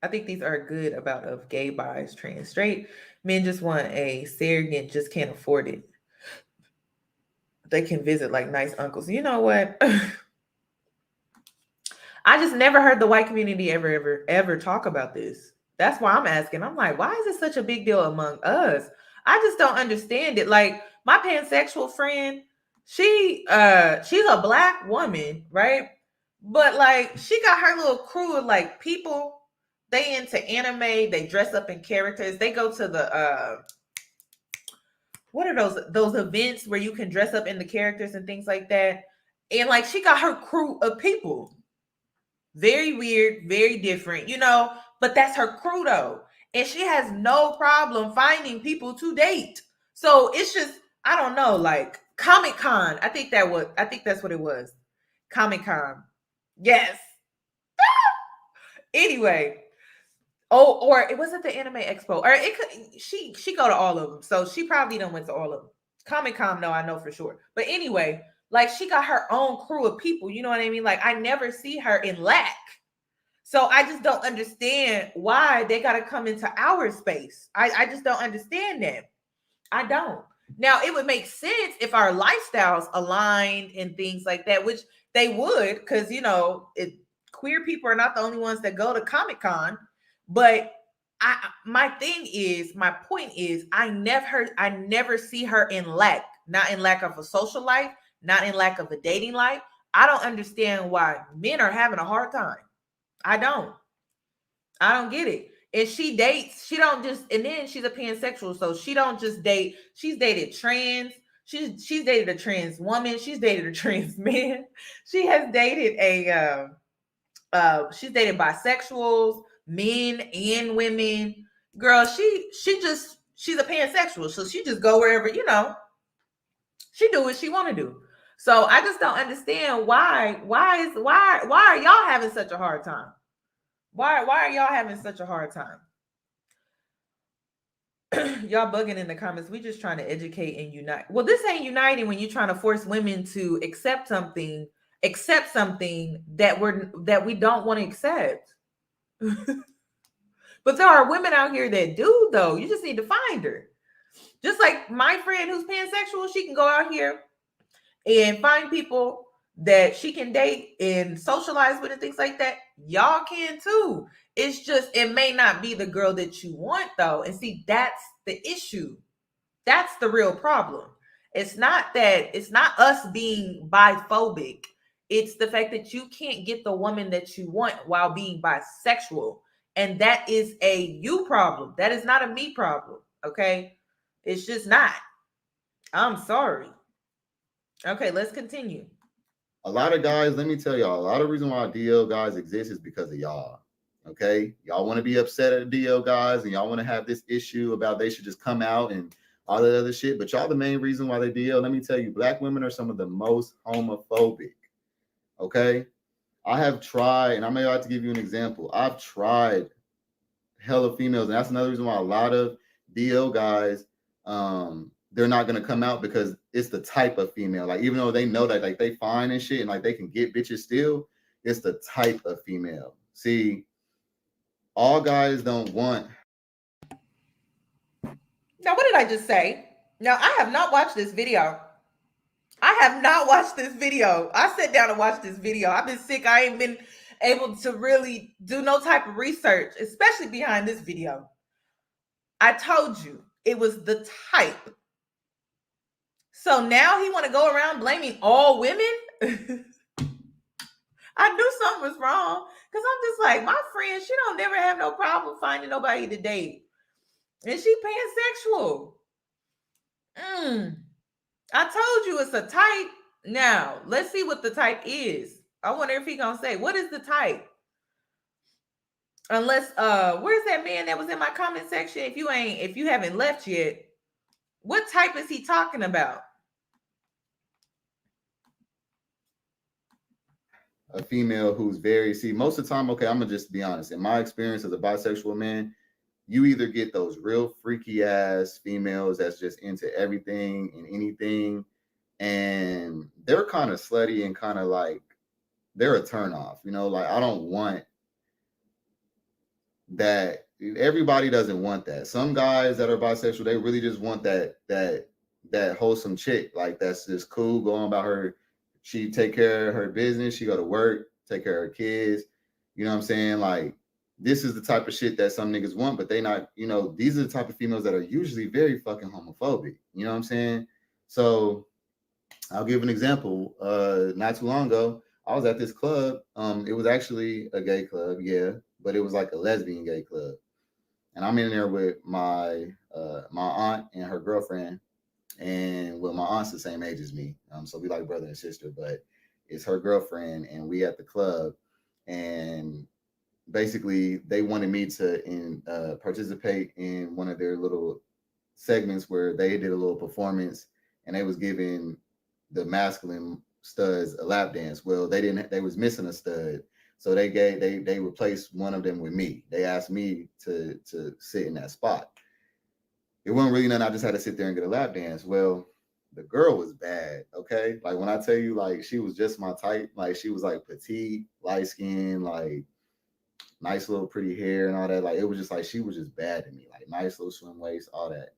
I think these are good about of gay, bis, trans, straight. Men just want a surrogate, just can't afford it. They can visit like nice uncles. You know what? I just never heard the white community ever talk about this. That's why I'm asking. I'm like, why is it such a big deal among us? I just don't understand it. Like my pansexual friend, she's a black woman, right? But like she got her little crew of like people. They into anime, they dress up in characters. They go to the what are those events where you can dress up in the characters and things like that. And like she got her crew of people. Very weird, very different, but that's her crew though. And she has no problem finding people to date. So it's just, I don't know, like Comic Con. I think that's what it was. Comic Con. Yes. Anyway. Oh, or it wasn't the Anime Expo. Or it could she go to all of them. So she probably done went to all of them. Comic Con, no, I know for sure. But anyway, like she got her own crew of people. You know what I mean? Like I never see her in lack. So I just don't understand why they got to come into our space. I just don't understand that. I don't. Now, it would make sense if our lifestyles aligned and things like that, which they would, because, queer people are not the only ones that go to Comic Con. But my point is, I never see her in lack, not in lack of a social life, not in lack of a dating life. I don't understand why men are having a hard time. I don't. I don't get it. And she don't just, and then she's a pansexual, so she don't just date, she's dated trans, she's dated a trans woman, she's dated a trans man, she has dated she's dated bisexuals, men and women. Girl, she's a pansexual, so she just go wherever, she do what she want to do. So I just don't understand why are y'all having such a hard time? Why are y'all having such a hard time? Y'all bugging in the comments. We just trying to educate and unite. Well, this ain't uniting when you're trying to force women to accept something that we don't want to accept. But there are women out here that do, though. You just need to find her. Just like my friend who's pansexual, she can go out here and find people that she can date and socialize with and things like that. Y'all can too. It's just, it may not be the girl that you want though. And see, that's the issue. That's the real problem. It's not us being biphobic. It's the fact that you can't get the woman that you want while being bisexual. And that is a you problem. That is not a me problem. Okay. It's just not. I'm sorry. Okay, let's continue. A lot of guys, let me tell y'all, a lot of reason why DL guys exist is because of y'all. Okay, y'all want to be upset at the DL guys, and y'all want to have this issue about they should just come out and all that other shit. But y'all, the main reason why they DL, let me tell you, black women are some of the most homophobic. Okay, I have tried, and I'm about to give you an example. I've tried hella females, and that's another reason why a lot of DL guys, they're not gonna come out because it's the type of female. Like even though they know that like they fine and shit, and like they can get bitches still, it's the type of female. See, all guys don't want. Now, what did I just say? Now, I have not watched this video. I have not watched this video. I sat down and watched this video. I've been sick. I ain't been able to really do no type of research, especially behind this video. I told you it was the type. So now he want to go around blaming all women? I knew something was wrong because I'm just like, my friend, she don't never have no problem finding nobody to date. And she pansexual. I told you it's a type. Now, let's see what the type is. I wonder if he gonna say, what is the type? Unless where's that man that was in my comment section? If you haven't left yet, what type is he talking about? A female who's very, see, most of the time, okay, I'm gonna just be honest. In my experience as a bisexual man, you either get those real freaky ass females that's just into everything and anything, and they're kind of slutty and kind of like they're a turn off, like I don't want that everybody doesn't want that. Some guys that are bisexual, they really just want that wholesome chick, like that's just cool, going about her. She take care of her business. She go to work, take care of her kids. You know what I'm saying? Like this is the type of shit that some niggas want, but they not. You know, these are the type of females that are usually very fucking homophobic. You know what I'm saying? So I'll give an example. Not too long ago, I was at this club. It was actually a gay club, yeah, but it was like a lesbian gay club. And I'm in there with my aunt and her girlfriend, and well, my aunt's the same age as me, so we like brother and sister, but it's her girlfriend, and we at the club, and basically they wanted me to participate in one of their little segments where they did a little performance, and they was giving the masculine studs a lap dance. Well, they didn't. They was missing a stud, so they replaced one of them with me. They asked me to sit in that spot. It wasn't really nothing. I just had to sit there and get a lap dance. Well, the girl was bad. Okay, like when I tell you, like she was just my type. Like she was like petite, light skin, like nice little pretty hair and all that. Like it was just like she was just bad to me. Like nice little swim waist, all that.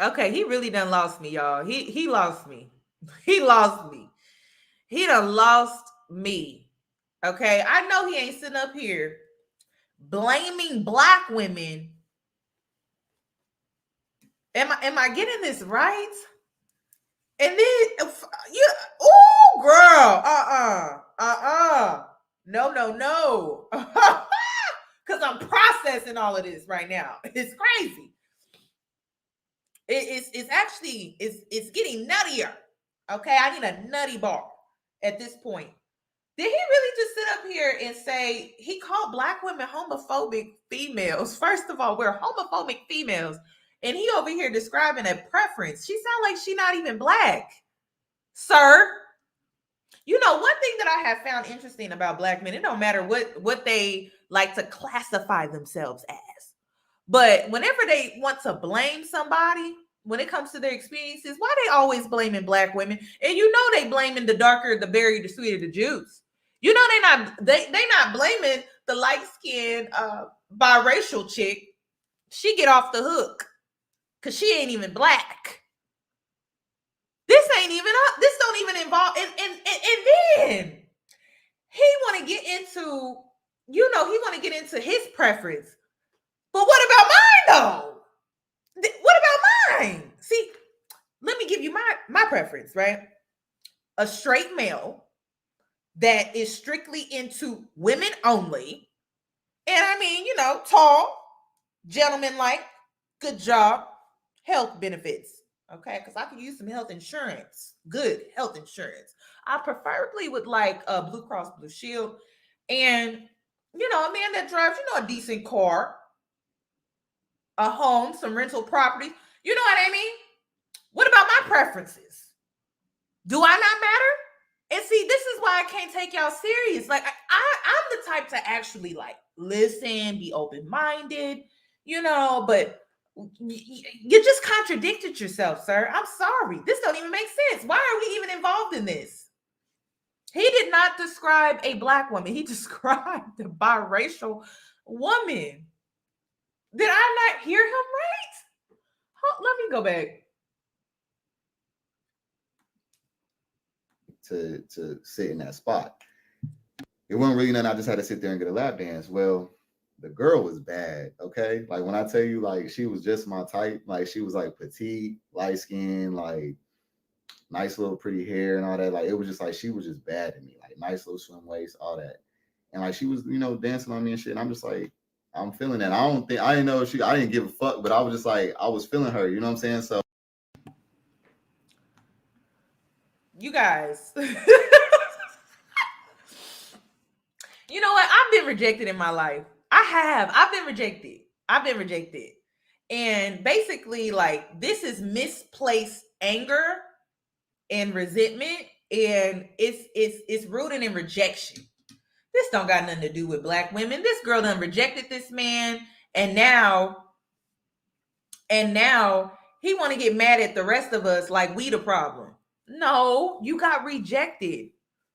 Okay, he really done lost me, y'all. He lost me. He lost me. He done lost me. Okay, I know he ain't sitting up here blaming black women. Am I getting this right? And then you, oh girl, no, no, no, because I'm processing all of this right now. It's crazy. It's actually it's getting nuttier. Okay, I need a nutty bar at this point. Did he really just sit up here and say he called black women homophobic females? First of all, we're homophobic females, and he over here describing a preference. She sounds like she not even black, sir. You know, one thing that I have found interesting about black men, it don't matter what they like to classify themselves as, but whenever they want to blame somebody, when it comes to their experiences, why they always blaming black women? And you know they blaming the darker the berry, the sweeter the juice. You know they not blaming the light skinned biracial chick. She get off the hook because she ain't even black. This ain't even up. This don't even involve. And then he want to get into, he want to get into his preference. But what about mine though? What about mine? See, let me give you my preference, right? A straight male that is strictly into women only. And I mean, tall, gentleman like, good job, health benefits. Okay, because I could use some health insurance, good health insurance. I preferably would like Blue Cross Blue Shield, and a man that drives, a decent car, a home, some rental property. You know what I mean? What about my preferences? Do I not matter? And see, this is why I can't take y'all serious. Like I'm the type to actually like listen, be open-minded, but you just contradicted yourself, sir. I'm sorry. This don't even make sense. Why are we even involved in this? He did not describe a black woman. He described a biracial woman. Did I not hear him right? Let me go back. To sit in that spot. It wasn't really nothing. I just had to sit there and get a lap dance. Well, the girl was bad. Okay, like when I tell you, like she was just my type. Like she was like petite, light skin, like nice little pretty hair and all that. Like it was just like she was just bad to me. Like nice little swim waist, all that. And like she was, dancing on me and shit. And I'm just like, I'm feeling that. I didn't know I didn't give a fuck, but I was just like, I was feeling her. You know what I'm saying? So. You guys. You know what? I've been rejected in my life. I have. I've been rejected. And basically, like, this is misplaced anger and resentment. And it's rooted in rejection. This don't got nothing to do with black women. This girl done rejected this man. And now he want to get mad at the rest of us like we the problem. No, you got rejected.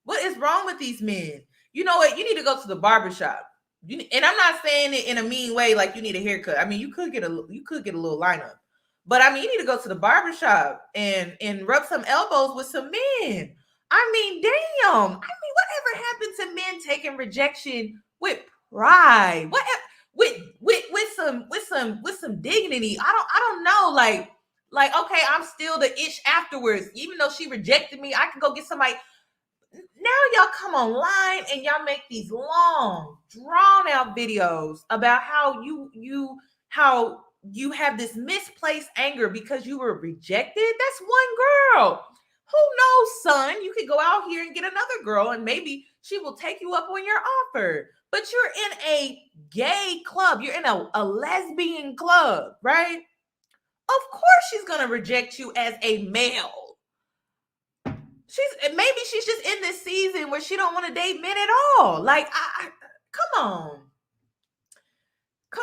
What is wrong with these men? You know what? You need to go to the barbershop. And I'm not saying it in a mean way, like you need a haircut. I mean, you could get a little lineup, but I mean, you need to go to the barbershop and rub some elbows with some men. I mean, damn. I mean, whatever happened to men taking rejection with pride? What with some dignity? I don't know. Like okay, I'm still the ish afterwards. Even though she rejected me, I can go get somebody. Now y'all come online and y'all make these long, drawn out videos about how you have this misplaced anger because you were rejected. That's one girl. Who knows, son? You could go out here and get another girl and maybe she will take you up on your offer. But you're in a gay club. You're in a lesbian club, right? Of course she's going to reject you as a male. She's just in this season where she don't want to date men at all. Like, I come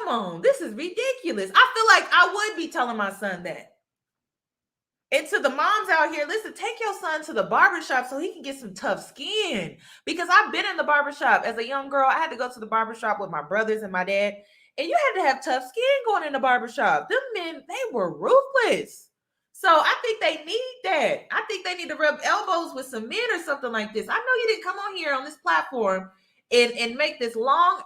on, this is ridiculous. I feel like I would be telling my son that. And to the moms out here, listen, take your son to the barbershop so he can get some tough skin. Because I've been in the barbershop as a young girl. I had to go to the barbershop with my brothers and my dad. And you had to have tough skin going in the barbershop. Them men, they were ruthless. So I think they need that. I think they need to rub elbows with some men or something like this. I know you didn't come on here on this platform and make this long,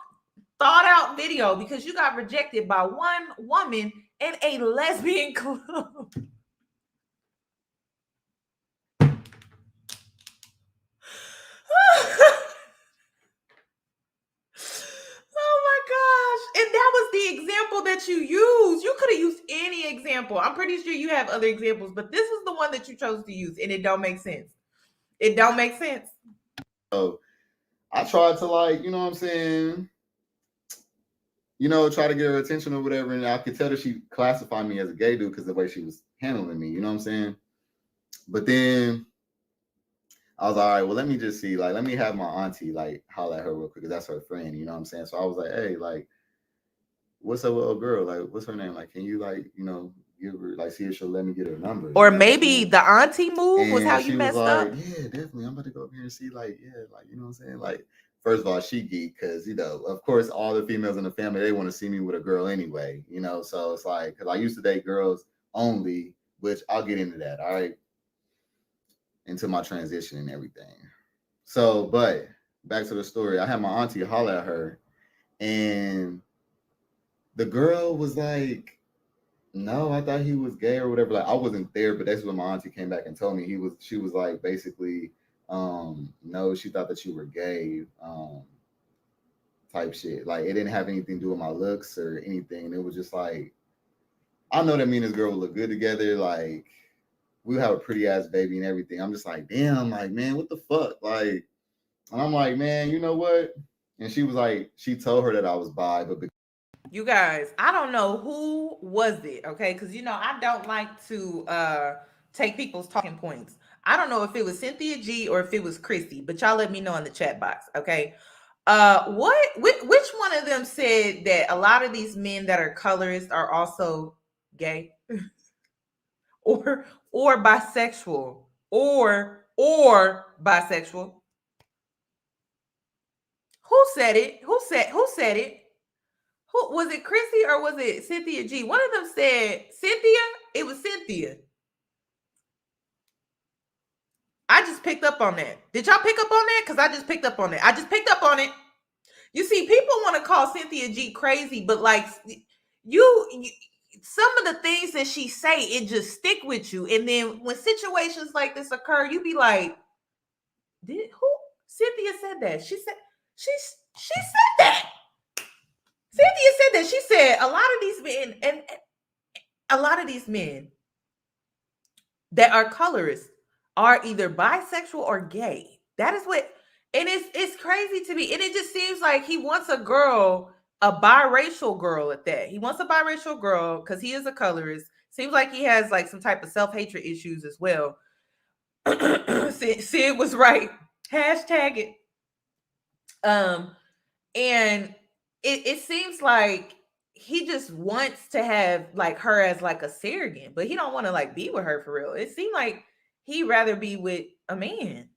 thought out video because you got rejected by one woman in a lesbian club. Oh my gosh. And that was the example that you used. You could have used any example. I'm pretty sure you have other examples, but this was the one that you chose to use, and it don't make sense. It don't make sense. So I tried to, like, you know what I'm saying, try to get her attention or whatever, and I could tell that she classified me as a gay dude because the way she was handling me, you know what I'm saying? But then I was like, all right, well, let me just see, like, let me have my auntie, like, holler at her real quick, because that's her friend, you know what I'm saying? So I was like, hey, like, what's up with a girl? Like, what's her name? Like, can you, like, give her, like, see if she'll let me get her number? Or maybe the auntie move was how you messed up. Yeah, definitely. I'm about to go up here and see, like, yeah, like, you know what I'm saying? Like, first of all, she geek because, of course, all the females in the family, they want to see me with a girl anyway, So it's like, because I used to date girls only, which I'll get into that, all right? Into my transition and everything. So, but back to the story. I had my auntie holler at her, and the girl was like, no, I thought he was gay or whatever. Like, I wasn't there, but that's when my auntie came back and told me she was like, basically, no, she thought that you were gay, type shit. Like, it didn't have anything to do with my looks or anything. It was just like, I know that me and this girl would look good together. Like, we have a pretty ass baby and everything. I'm just like, damn, like, man, what the fuck? Like, and I'm like, man, you know what? And she was like, she told her that I was bi, but You guys, I don't know who was it, okay? Because I don't like to take people's talking points. I don't know if it was Cynthia G or if it was Christy, but y'all let me know in the chat box, okay? Which one of them said that a lot of these men that are colorists are also gay or bisexual or bisexual? Who said it? Who said it? Who was it, Chrissy or was it Cynthia G? One of them said Cynthia. It was Cynthia. I just picked up on that. Did y'all pick up on that? Because I just picked up on it. I just picked up on it. You see, people want to call Cynthia G crazy, but like you some of the things that she say, it just stick with you. And then when situations like this occur, you be like, "Did who?" Cynthia said that. She said that. Cynthia said that. She said a lot of these men and a lot of these men that are colorists are either bisexual or gay. That is what, and it's crazy to me. And it just seems like he wants a girl, a biracial girl at that. He wants a biracial girl because he is a colorist. Seems like he has like some type of self-hatred issues as well. Sid was right. Hashtag it. And it seems like he just wants to have like her as like a surrogate, but he don't want to like be with her for real. It seemed like he'd rather be with a man.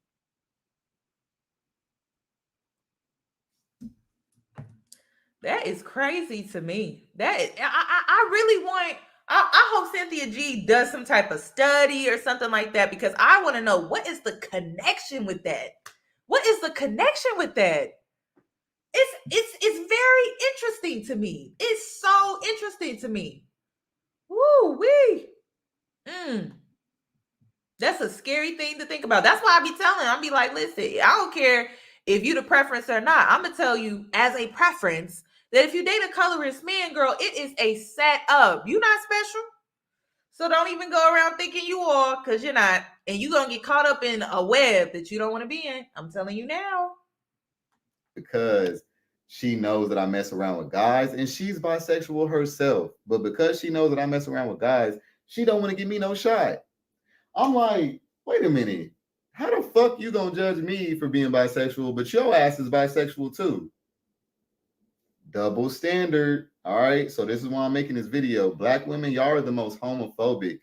That is crazy to me. I really want. I hope Cynthia G does some type of study or something like that, because I want to know what is the connection with that. What is the connection with that? It's very interesting to me. It's so interesting to me. Woo wee. Mm. That's a scary thing to think about. That's why I be telling. I be like, listen, I don't care if you the preference or not. I'm gonna tell you as a preference that if you date a colorist man, girl, it is a setup. You not special. So don't even go around thinking you are, because you're not. And you're gonna get caught up in a web that you don't want to be in. I'm telling you now. Because she knows that I mess around with guys, and she's bisexual herself. But because she knows that I mess around with guys, she don't want to give me no shot. I'm like, wait a minute. How the fuck you gonna judge me for being bisexual, but your ass is bisexual too? Double standard. All right. So this is why I'm making this video. Black women, y'all are the most homophobic.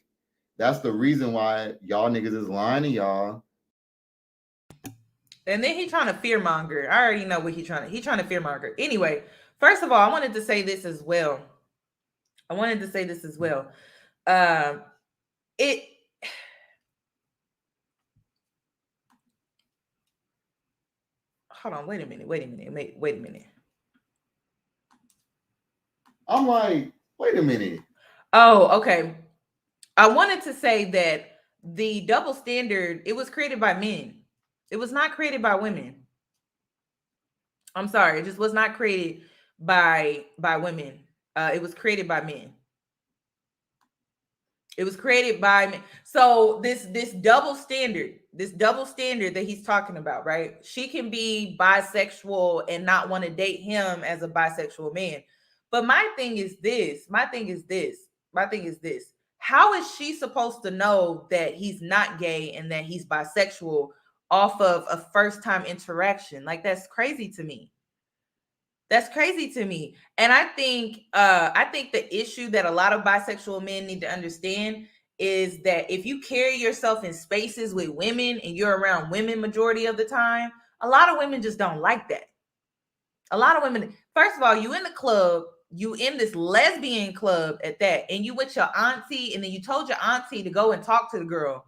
That's the reason why y'all niggas is lying to y'all. And then he trying to fearmonger. I already know what he trying to fearmonger. Anyway, first of all, I wanted to say this as well. It hold on, wait a minute. I'm like, wait a minute. Oh, okay. I wanted to say that the double standard, it was created by men. It was not created by women. I'm sorry, it just was not created by women. It was created by men. It was created by men. So this double standard that he's talking about, right? She can be bisexual and not want to date him as a bisexual man. But my thing is this. How is she supposed to know that he's not gay and that he's bisexual off of a first time interaction? Like, that's crazy to me. That's crazy to me. And I think the issue that a lot of bisexual men need to understand is that if you carry yourself in spaces with women and you're around women majority of the time, a lot of women just don't like that. A lot of women, first of all, you in the club, you in this lesbian club at that, and you with your auntie, and then you told your auntie to go and talk to the girl.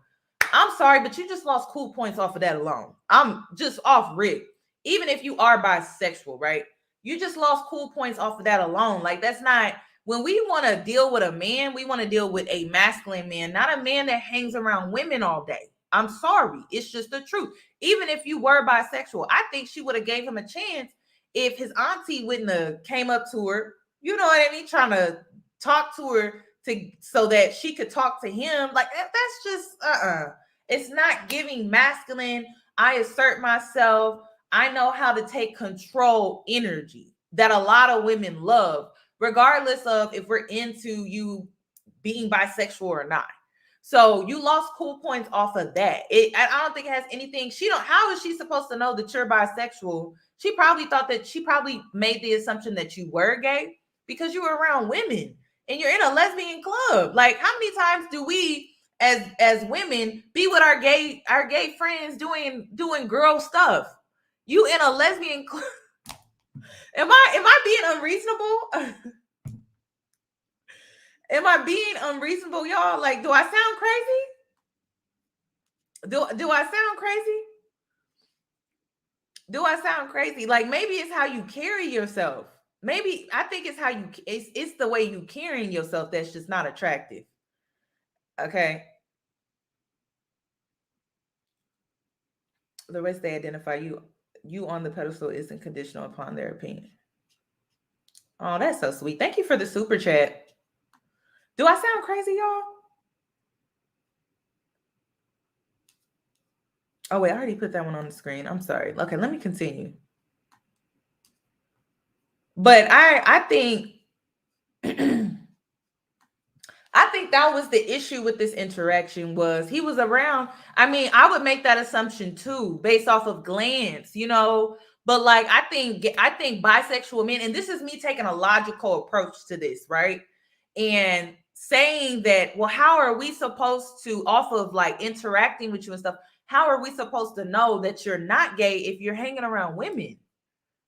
I'm sorry, but you just lost cool points off of that alone. I'm just off rip. Even if you are bisexual, right? You just lost cool points off of that alone. Like, that's not, when we want to deal with a man, we want to deal with a masculine man, not a man that hangs around women all day. I'm sorry. It's just the truth. Even if you were bisexual, I think she would have gave him a chance if his auntie wouldn't have came up to her, you know what I mean, trying to talk to her so that she could talk to him. Like, that's just it's not giving masculine. I assert myself. I know how to take control energy that a lot of women love, regardless of if we're into you being bisexual or not. So you lost cool points off of that. I don't think it has anything. How is she supposed to know that you're bisexual? She probably made the assumption that you were gay because you were around women and you're in a lesbian club. Like, how many times do we as women be with our gay friends doing girl stuff? You in a lesbian club. Am I being unreasonable? Am I being unreasonable, y'all? Like, do I sound crazy? Do I sound crazy? Do I sound crazy? Like, maybe it's how you carry yourself. Maybe I think it's how it's the way you carrying yourself that's just not attractive. Okay. The rest they identify you on the pedestal isn't conditional upon their opinion. Oh, that's so sweet. Thank you for the super chat. Do I sound crazy, y'all? Oh, wait, I already put that one on the screen. I'm sorry. Okay, let me continue. But I think I think that was the issue with this interaction was he was around. I mean, I would make that assumption too, based off of glance, But like I think bisexual men, and this is me taking a logical approach to this, right? And saying that, well, how are we supposed to, off of like interacting with you and stuff, how are we supposed to know that you're not gay if you're hanging around women?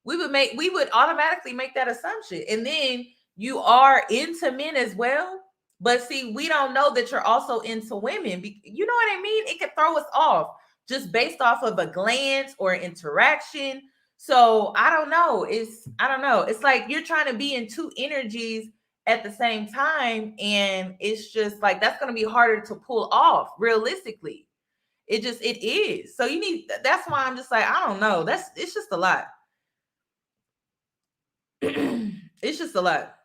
We would automatically make that assumption. And then you are into men as well. But see, we don't know that you're also into women. You know what I mean? It could throw us off just based off of a glance or interaction. So I don't know. It's like you're trying to be in two energies at the same time. And it's just like that's gonna be harder to pull off realistically. It is. So that's why I'm just like, I don't know. It's just a lot. It's just a lot.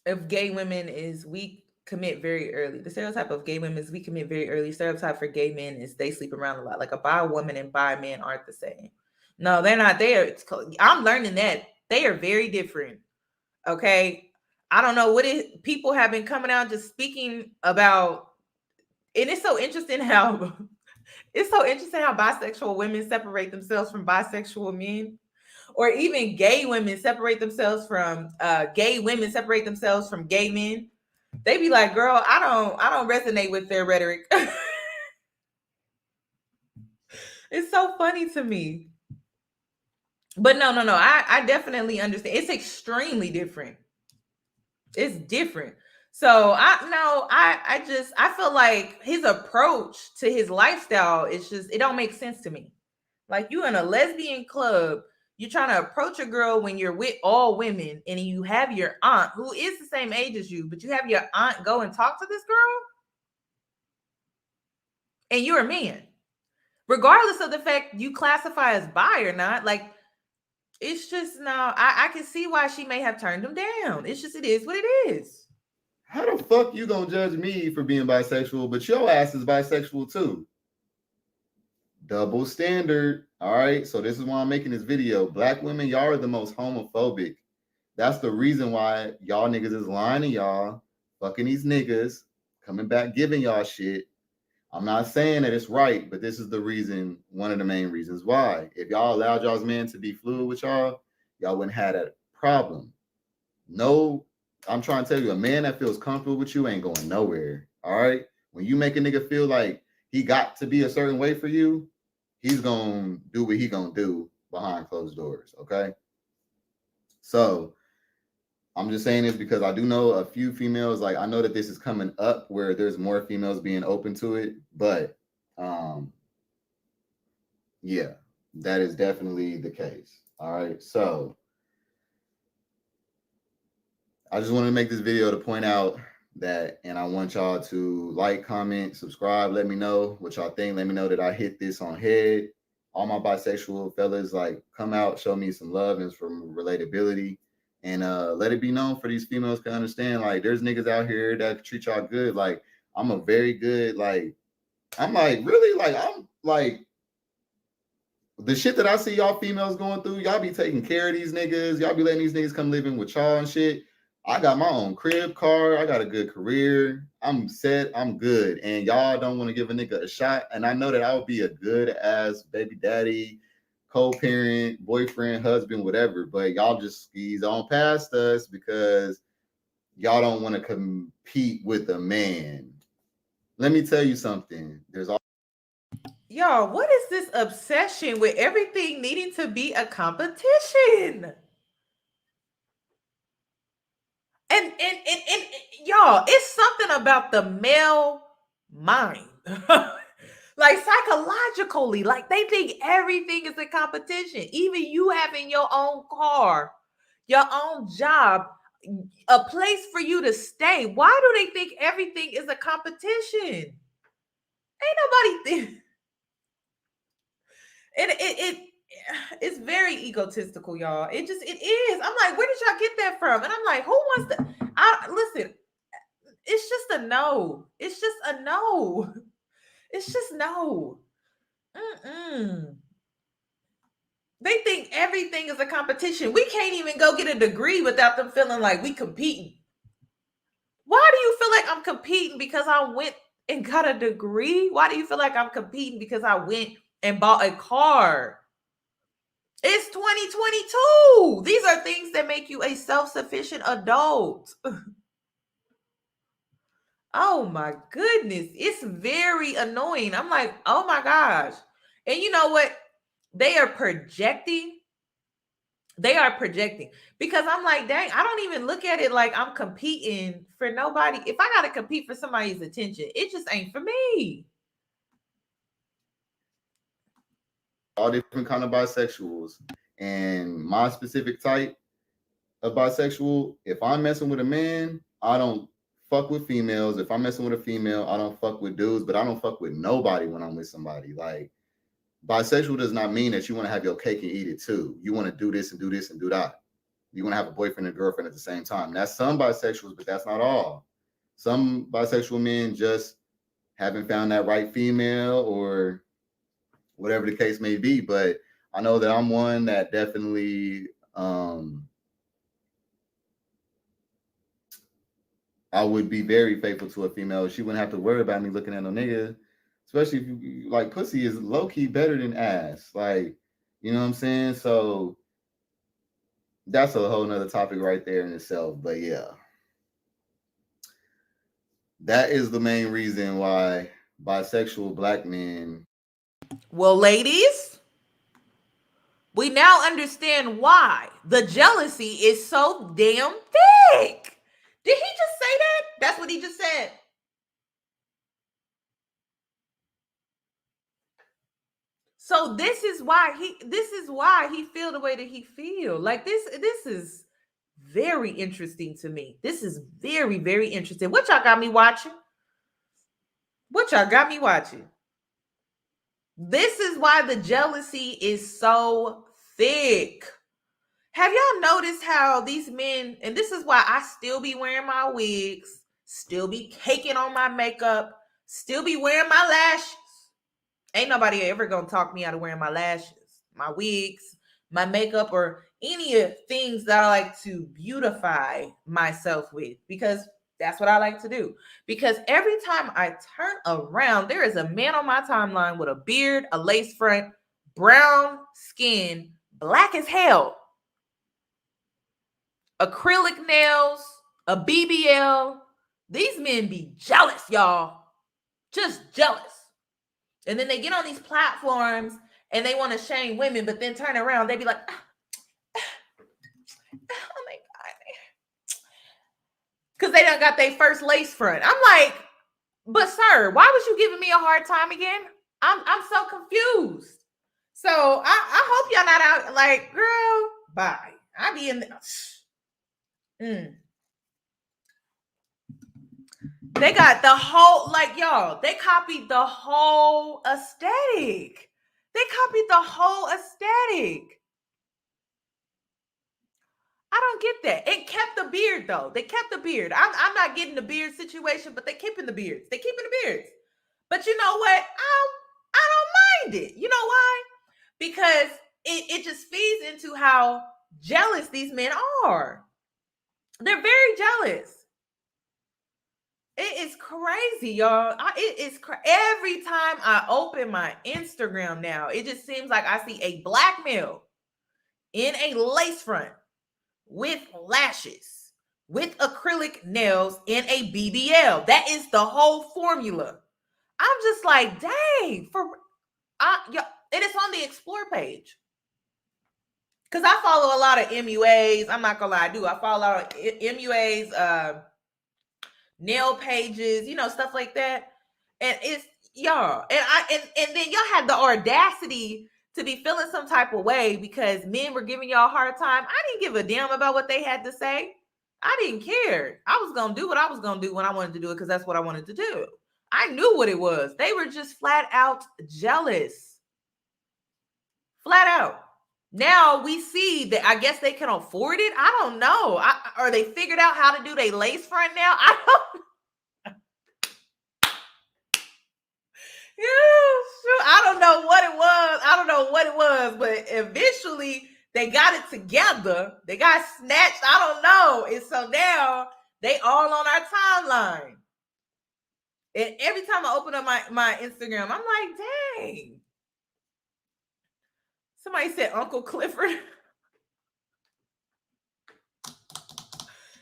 Of gay women is we commit very early. The stereotype of gay women is we commit very early. Stereotype for gay men is they sleep around a lot. Like a bi woman and bi men aren't the same. No, they're not. I'm learning that they are very different. Okay, I don't know what it. People have been coming out just speaking about, and it's so interesting how it's so interesting how bisexual women separate themselves from bisexual men, or even gay women separate themselves from gay women separate themselves from gay men. They be like, girl, I don't resonate with their rhetoric. It's so funny to me. But no. I definitely understand. It's extremely different. It's different. So I feel like his approach to his lifestyle is just, it don't make sense to me. Like, you in a lesbian club, you're trying to approach a girl when you're with all women, and you have your aunt who is the same age as you, but you have your aunt go and talk to this girl, and you're a man, regardless of the fact you classify as bi or not. Like, it's just, no, I can see why she may have turned him down. It's just, it is what it is. How the fuck you gonna judge me for being bisexual, but your ass is bisexual too? Double standard. All right. So this is why I'm making this video. Black women, y'all are the most homophobic. That's the reason why y'all niggas is lying to y'all, fucking these niggas, coming back giving y'all shit. I'm not saying that it's right, but this is the reason, one of the main reasons why. If y'all allowed y'all's men to be fluid with y'all wouldn't have that problem. No, I'm trying to tell you, a man that feels comfortable with you ain't going nowhere. All right. When you make a nigga feel like he got to be a certain way for you, he's gonna do what he gonna do behind closed doors. Okay. So I'm just saying this because I do know a few females. Like, I know that this is coming up where there's more females being open to it, but yeah, that is definitely the case. All right. So I just wanted to make this video to point out that, and I want y'all to like, comment, subscribe, let me know what y'all think. Let me know that I hit this on head. All my bisexual fellas, like, come out, show me some love and some relatability, and let it be known for these females can understand, like, there's niggas out here that treat y'all good. Like, I'm a very good, like, I'm like, really, like, I'm like, the shit that I see y'all females going through, y'all be taking care of these niggas. Y'all be letting these niggas come living with y'all and shit. I got my own crib, car. I got a good career. I'm set. I'm good. And y'all don't want to give a nigga a shot. And I know that I would be a good ass baby daddy, co-parent, boyfriend, husband, whatever. But y'all just skis on past us because y'all don't want to compete with a man. Let me tell you something. There's all Y'all, what is this obsession with everything needing to be a competition? And y'all, it's something about the male mind. Like, psychologically, like, they think everything is a competition. Even you having your own car, your own job, a place for you to stay. Why do they think everything is a competition? Ain't nobody think it's very egotistical, y'all. It is. I'm like, where did y'all get that from? And I'm like, who wants to? Listen. It's just a no. It's just a no. It's just no. Mm-mm. They think everything is a competition. We can't even go get a degree without them feeling like we competing. Why do you feel like I'm competing because I went and got a degree? Why do you feel like I'm competing because I went and bought a car? It's 2022. These are things that make you a self-sufficient adult. Oh my goodness. It's very annoying. I'm like, oh my gosh. And you know what? They are projecting. They are projecting because I'm like, dang, I don't even look at it like I'm competing for nobody. If I got to compete for somebody's attention, it just ain't for me. All different kind of bisexuals, and my specific type of bisexual. If I'm messing with a man, I don't fuck with females. If I'm messing with a female, I don't fuck with dudes. But I don't fuck with nobody when I'm with somebody. Like, bisexual does not mean that you want to have your cake and eat it too. You want to do this and do this and do that. You want to have a boyfriend and girlfriend at the same time. That's some bisexuals, but that's not all. Some bisexual men just haven't found that right female or whatever the case may be. But I know that I'm one that definitely I would be very faithful to a female. She wouldn't have to worry about me looking at no nigga. Especially if you like, pussy is low key better than ass. Like, you know what I'm saying? So that's a whole nother topic right there in itself. But yeah, that is the main reason why bisexual black men. Well, ladies, we now understand why the jealousy is so damn thick. Did he just say that? That's what he just said. So this is why he feel the way that he feel. Like this is very interesting to me. This is very, very interesting. What y'all got me watching? What y'all got me watching? This is why the jealousy is so thick. Have y'all noticed how these men, and this is why I still be wearing my wigs, still be caking on my makeup, still be wearing my lashes. Ain't nobody ever gonna talk me out of wearing my lashes, my wigs, my makeup, or any of things that I like to beautify myself with, because that's what I like to do. Because every time I turn around, there is a man on my timeline with a beard, a lace front, brown skin, black as hell, acrylic nails, a BBL. These men be jealous, y'all. Just jealous. And then they get on these platforms and they want to shame women, but then turn around, they be like, oh my God. Because they done got their first lace front. I'm like, but sir, why was you giving me a hard time again? I'm so confused. So I hope y'all not out like, girl, bye. I be in the They got the whole, like, y'all, they copied the whole aesthetic. They copied the whole aesthetic. I don't get that. It kept the beard, though. They kept the beard. I'm not getting the beard situation, but they keeping the beards. They keeping the beards. But you know what? I don't mind it. You know why? Because it just feeds into how jealous these men are. They're very jealous. It is crazy, y'all. Every time I open my Instagram now, it just seems like I see a black male in a lace front with lashes, with acrylic nails, in a BBL. That is the whole formula. I'm just like, dang, it is on the explore page. Because I follow a lot of MUAs. I'm not gonna lie, I follow a lot of MUAs, nail pages, stuff like that. And it's y'all, and then y'all had the audacity to be feeling some type of way because men were giving y'all a hard time. I didn't give a damn about what they had to say. I didn't care. I was gonna do what I was gonna do when I wanted to do it, because that's what I wanted to do. I knew what it was. They were just flat out jealous. Flat out. Now we see that I guess they can afford it. I don't know. Or they figured out how to do their lace front now. I don't. Yeah, I don't know what it was. But eventually they got it together. They got snatched. I don't know. And so now they all on our timeline. And every time I open up my Instagram, I'm like, dang. Somebody said Uncle Clifford.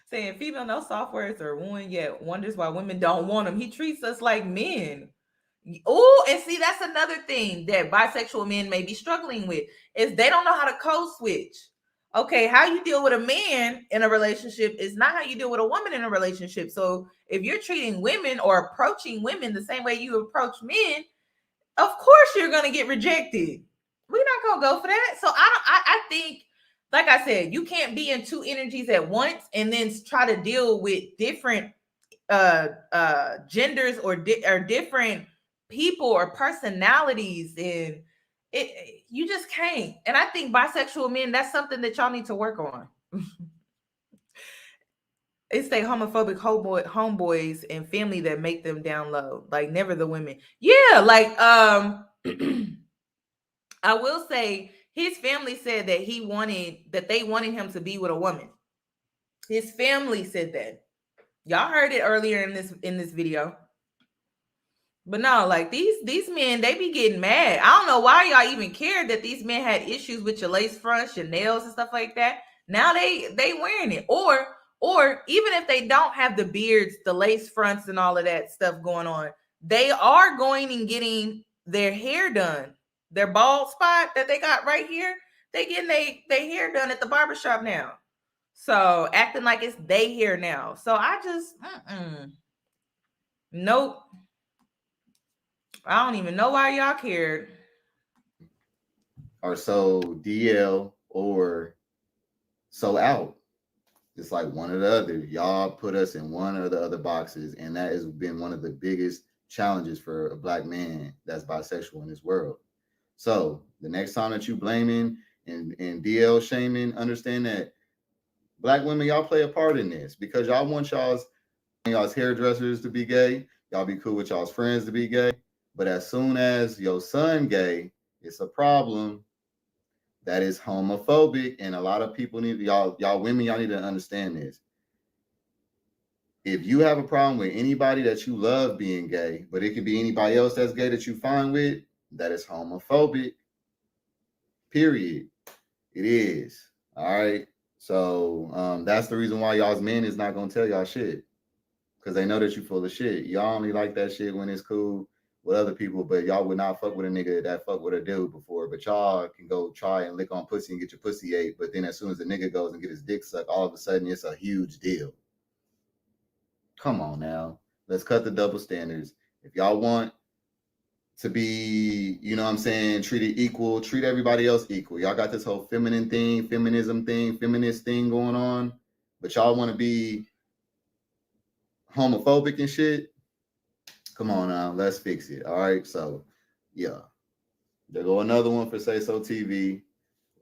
Saying female no soft words or one yet wonders why women don't want him. He treats us like men. Oh, and see, that's another thing that bisexual men may be struggling with is they don't know how to code switch. Okay, how you deal with a man in a relationship is not how you deal with a woman in a relationship. So if you're treating women or approaching women the same way you approach men, of course you're gonna get rejected. We're not gonna go for that. So I think, like I said, you can't be in two energies at once and then try to deal with different genders or different people or personalities, and it you just can't. And I think bisexual men, that's something that y'all need to work on. It's they homophobic homeboys and family that make them down low, like never the women. Yeah, like I will say his family said that they wanted him to be with a woman. His family said that. Y'all heard it earlier in this video. But no, like these men, they be getting mad. I don't know why y'all even cared that these men had issues with your lace fronts, your nails, and stuff like that. Now they wearing it, or even if they don't have the beards, the lace fronts, and all of that stuff going on, they are going and getting their hair done. Their bald spot that they got right here, they getting they hair done at the barbershop now. So acting like it's they hair now. So I just nope. I don't even know why y'all cared. Are so DL or so out. It's like one or the other. Y'all put us in one or the other boxes, and that has been one of the biggest challenges for a black man that's bisexual in this world. So the next time that you blaming and DL shaming, understand that black women, y'all play a part in this because y'all want y'all's hairdressers to be gay. Y'all be cool with y'all's friends to be gay. But as soon as your son gay, it's a problem. That is homophobic, and a lot of people need y'all women, y'all need to understand this. If you have a problem with anybody that you love being gay, but it could be anybody else that's gay that you find with, that is homophobic. Period. It is. All right. So that's the reason why y'all's men is not gonna tell y'all shit. Because they know that you full of shit. Y'all only like that shit when it's cool with other people, but y'all would not fuck with a nigga that fuck with a dude before. But y'all can go try and lick on pussy and get your pussy ate. But then as soon as the nigga goes and get his dick sucked, all of a sudden it's a huge deal. Come on now. Let's cut the double standards. If y'all want to be, you know what I'm saying, treated equal, treat everybody else equal. Y'all got this whole feminine thing, feminism thing, feminist thing going on, but y'all want to be homophobic and shit. Come on now, let's fix it. All right. So yeah. There go another one for Say So TV.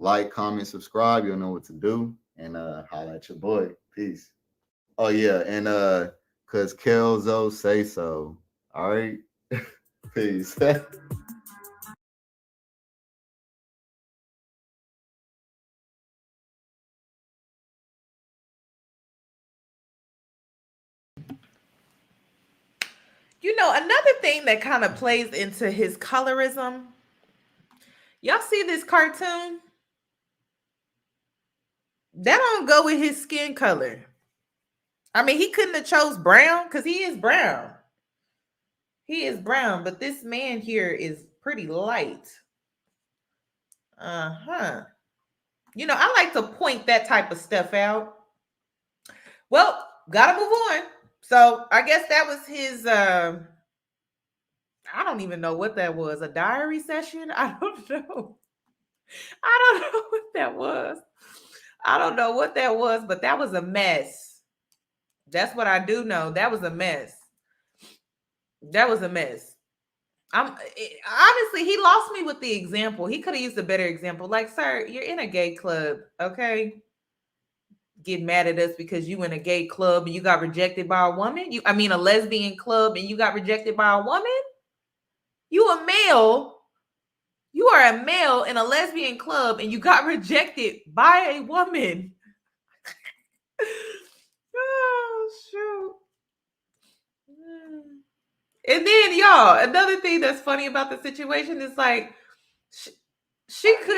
Like, comment, subscribe. You'll know what to do. And holla at your boy. Peace. Oh yeah, and cause Kelzo say so. All right. Peace. You know, another thing that kind of plays into his colorism. Y'all see this cartoon? That don't go with his skin color. I mean, he couldn't have chose brown because he is brown. He is brown, but this man here is pretty light. Uh-huh. You know, I like to point that type of stuff out. Well, gotta move on. So I guess that was his I don't even know what that was. A diary session? I don't know. I don't know what that was. I don't know what that was, but that was a mess. That's what I do know. That was a mess. That was a mess. Honestly, he lost me with the example. He could have used a better example. Like, sir, you're in a gay club, okay? Get mad at us because you in a gay club and you got rejected by a woman. A lesbian club and you got rejected by a woman. You a male. You are a male in a lesbian club and you got rejected by a woman. Oh shoot. And then y'all, another thing that's funny about the situation is like she could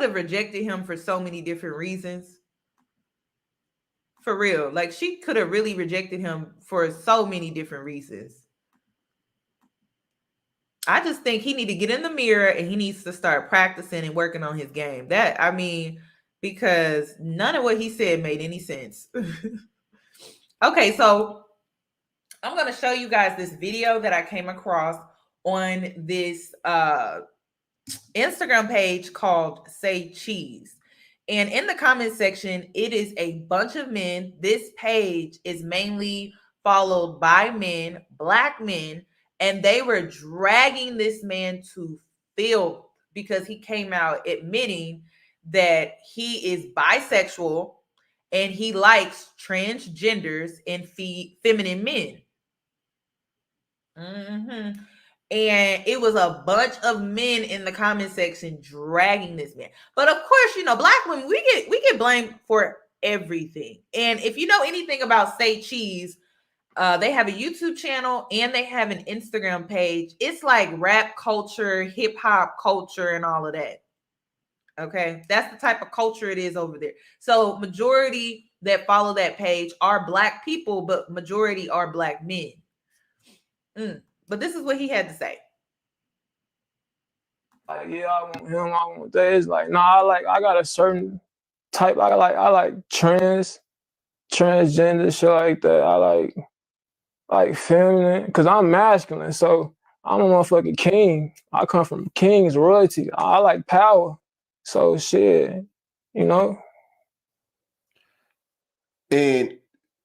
have rejected him for so many different reasons. For real. Like she could have really rejected him for so many different reasons. I just think he need to get in the mirror and he needs to start practicing and working on his game. Because none of what he said made any sense. Okay, so I'm going to show you guys this video that I came across on this Instagram page called Say Cheese. And in the comment section, it is a bunch of men. This page is mainly followed by men, black men, and they were dragging this man to filth because he came out admitting that he is bisexual and he likes transgenders and feminine men. Mm-hmm. And it was a bunch of men in the comment section dragging this man. But of course, black women, we get blamed for everything. And if you know anything about Say Cheese, they have a YouTube channel and they have an Instagram page. It's like rap culture, hip hop culture, and all of that. Okay, that's the type of culture it is over there. So majority that follow that page are black people, but majority are black men. But this is what he had to say. Like, yeah, I want him, I want that. It's like, nah, I got a certain type. I like transgender shit like that. I like feminine, because I'm masculine, so I'm a motherfucking king. I come from king's royalty. I like power. So shit, you know. And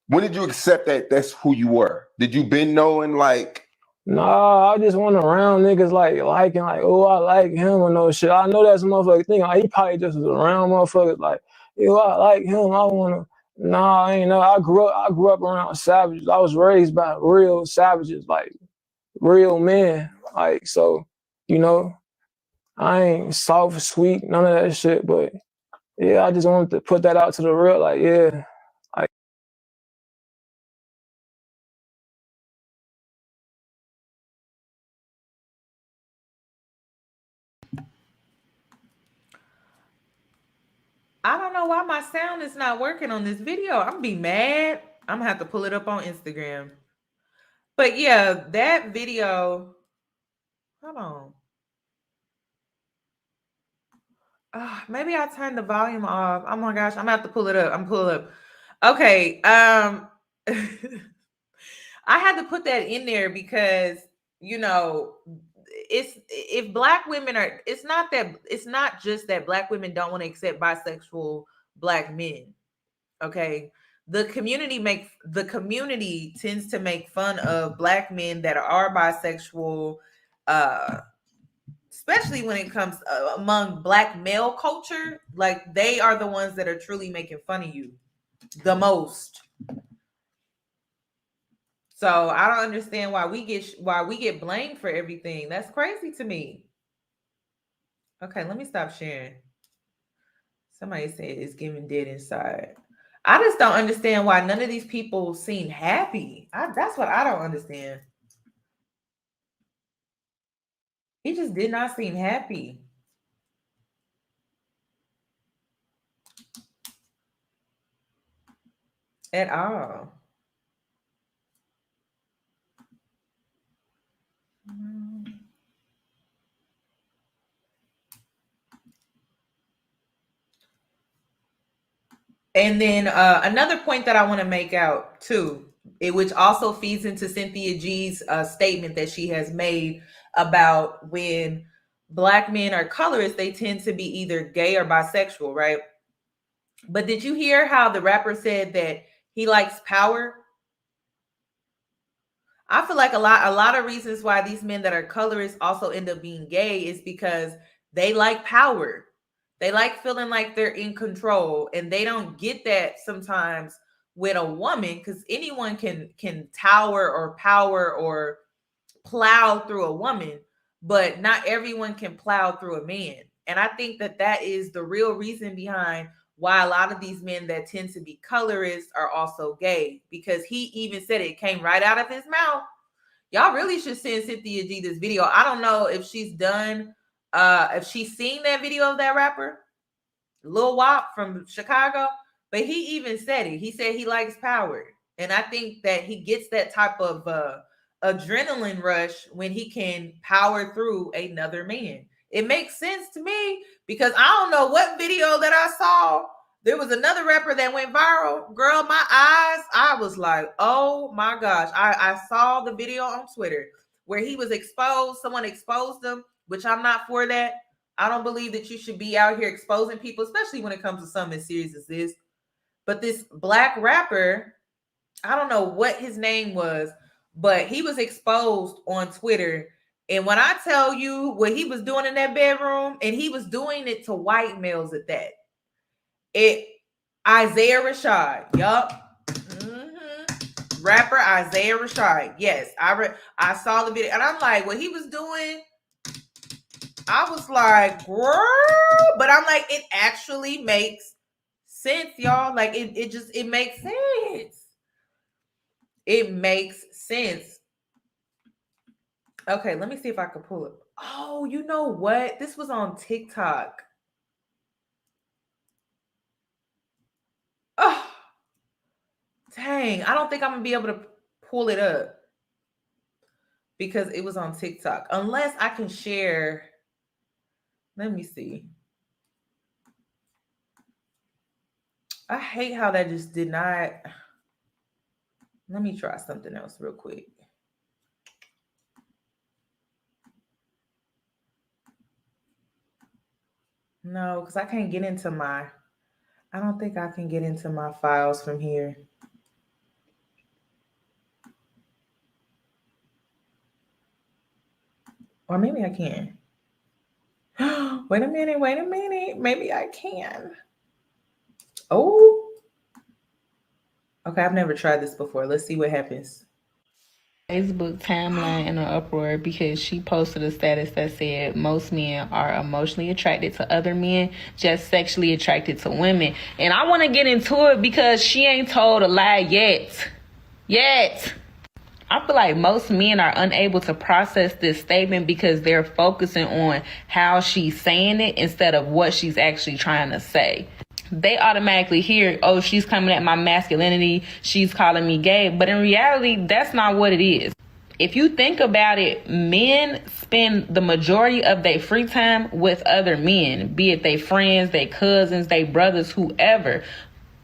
when did you accept that that's who you were? Did you been knowing like? Nah, I just went around niggas liking, oh, I like him or no shit. I know that's a motherfucking thing. Like, he probably just was around motherfuckers like, yo, I like him. I wanna. Nah, I ain't know. I grew up around savages. I was raised by real savages, like real men. Like, so, you know, I ain't soft, sweet, none of that shit. But yeah, I just wanted to put that out to the real. Like, yeah. I don't know why my sound is not working on this video. I'm gonna be mad. I'm gonna have to pull it up on Instagram. But yeah, that video. Hold on. Maybe I turned the volume off. Oh my gosh, I'm gonna have to pull it up. I'm pull up. Okay. I had to put that in there because it's if black women are. It's not just that black women don't want to accept bisexual black men. Okay. The community tends to make fun of black men that are bisexual, especially when it comes among black male culture. Like they are the ones that are truly making fun of you the most. So I don't understand why we get blamed for everything. That's crazy to me. Okay, let me stop sharing. Somebody said it's giving dead inside. I just don't understand why none of these people seem happy. That's what I don't understand. He just did not seem happy at all. And then another point that I want to make out too, which also feeds into Cynthia G's statement that she has made about when black men are colorists, they tend to be either gay or bisexual, right? But did you hear how the rapper said that he likes power? I feel like a lot of reasons why these men that are colorists also end up being gay is because they like power. They like feeling like they're in control, and they don't get that sometimes with a woman, because anyone can tower or power or plow through a woman, but not everyone can plow through a man. And I think that is the real reason behind why a lot of these men that tend to be colorists are also gay, because he even said it came right out of his mouth. Y'all really should send Cynthia G this video. I don't know if she's done, if she's seen that video of that rapper, Lil Wop from Chicago, but he even said it. He said he likes power. And I think that he gets that type of adrenaline rush when he can power through another man. It makes sense to me because I don't know what video that I saw. There was another rapper that went viral. Girl, my eyes, I was like, oh my gosh. I saw the video on Twitter where he was exposed. Someone exposed him, which I'm not for that. I don't believe that you should be out here exposing people, especially when it comes to something as serious as this. But this black rapper, I don't know what his name was, but he was exposed on Twitter. And when I tell you what he was doing in that bedroom, and he was doing it to white males at that. Isaiah Rashad. Yup. Rapper Isaiah Rashad. Yes. I saw the video and I'm like, what he was doing, I was like, girl, but I'm like, it actually makes sense, y'all. Like it makes sense. It makes sense. Okay, let me see if I can pull it. Oh, you know what? This was on TikTok. Oh, dang. I don't think I'm going to be able to pull it up because it was on TikTok. Unless I can share. Let me see. I hate how that just did not. Let me try something else real quick. No, because I can't get into my. I don't think I can get into my files from here. Or maybe I can. Wait a minute. Maybe I can. Oh. Okay, I've never tried this before. Let's see what happens. Facebook timeline in an uproar because she posted a status that said most men are emotionally attracted to other men, just sexually attracted to women. And I want to get into it because she ain't told a lie yet. I feel like most men are unable to process this statement because they're focusing on how she's saying it instead of what she's actually trying to say. They automatically hear, oh, she's coming at my masculinity, she's calling me gay. But in reality, that's not what it is. If you think about it, men spend the majority of their free time with other men, be it they friends, they cousins, they brothers, whoever.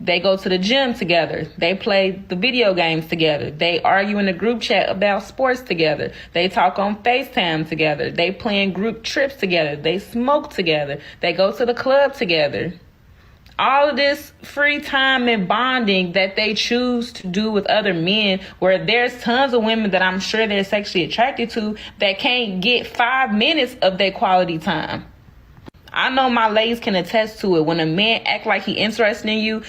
They go to the gym together. They play the video games together. They argue in a group chat about sports together. They talk on FaceTime together. They plan group trips together. They smoke together. They go to the club together. All of this free time and bonding that they choose to do with other men, where there's tons of women that I'm sure they're sexually attracted to that can't get 5 minutes of their quality time. I know my ladies can attest to it. When a man act like he interested in you,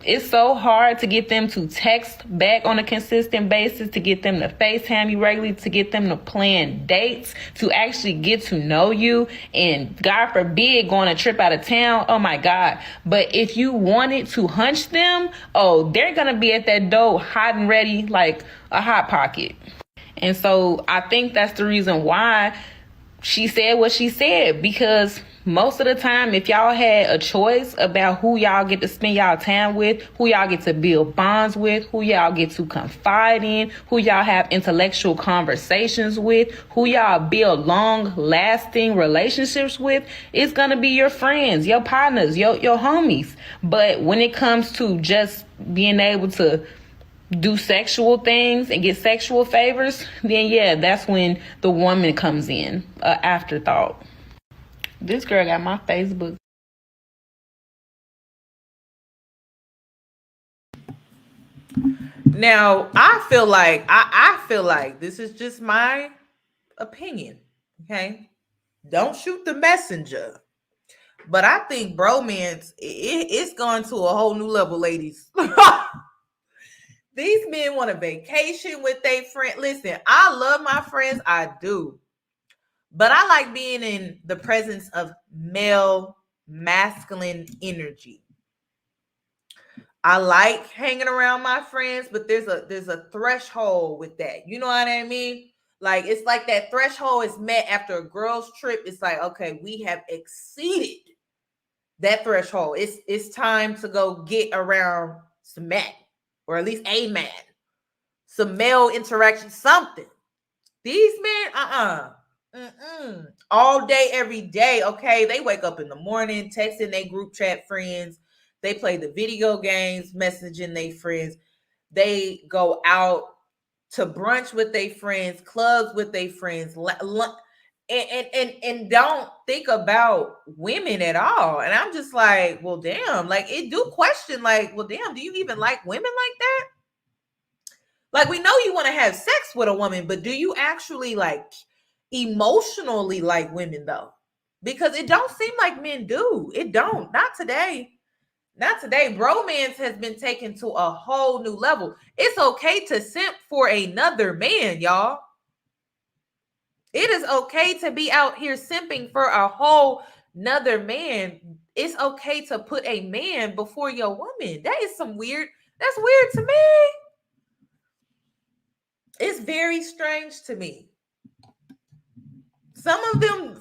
it's so hard to get them to text back on a consistent basis, to get them to FaceTime you regularly, to get them to plan dates, to actually get to know you, and God forbid going a trip out of town. Oh my God. But if you wanted to hunch them, oh, they're going to be at that door hot and ready like a hot pocket. And so I think that's the reason why she said what she said, because most of the time, if y'all had a choice about who y'all get to spend y'all time with, who y'all get to build bonds with, who y'all get to confide in, who y'all have intellectual conversations with, who y'all build long-lasting relationships with, it's gonna be your friends, your partners, your homies. But when it comes to just being able to do sexual things and get sexual favors, then yeah, that's when the woman comes in, afterthought. This girl got my Facebook. Now, I feel like this is just my opinion. Okay. Don't shoot the messenger. But I think bromance, it's gone to a whole new level, ladies. These men want a vacation with their friend. Listen, I love my friends. I do. But I like being in the presence of male masculine energy. I like hanging around my friends, but there's a threshold with that. You know what I mean? Like it's like that threshold is met after a girl's trip. It's like, okay, we have exceeded that threshold. It's time to go get around some men, or at least a man, some male interaction, something. These men, all day, every day. Okay, they wake up in the morning, texting their group chat friends. They play the video games, messaging their friends. They go out to brunch with their friends, clubs with their friends, and don't think about women at all. And I'm just like, well, damn, like it do question, like, well, damn, do you even like women like that? Like, we know you want to have sex with a woman, but do you actually like emotionally like women though? Because it don't seem like men do. It don't. Not today. Not today. Bromance has been taken to a whole new level. It's okay to simp for another man, y'all. It is okay to be out here simping for a whole nother man. It's okay to put a man before your woman. That is some weird. That's weird to me. It's very strange to me. Some of them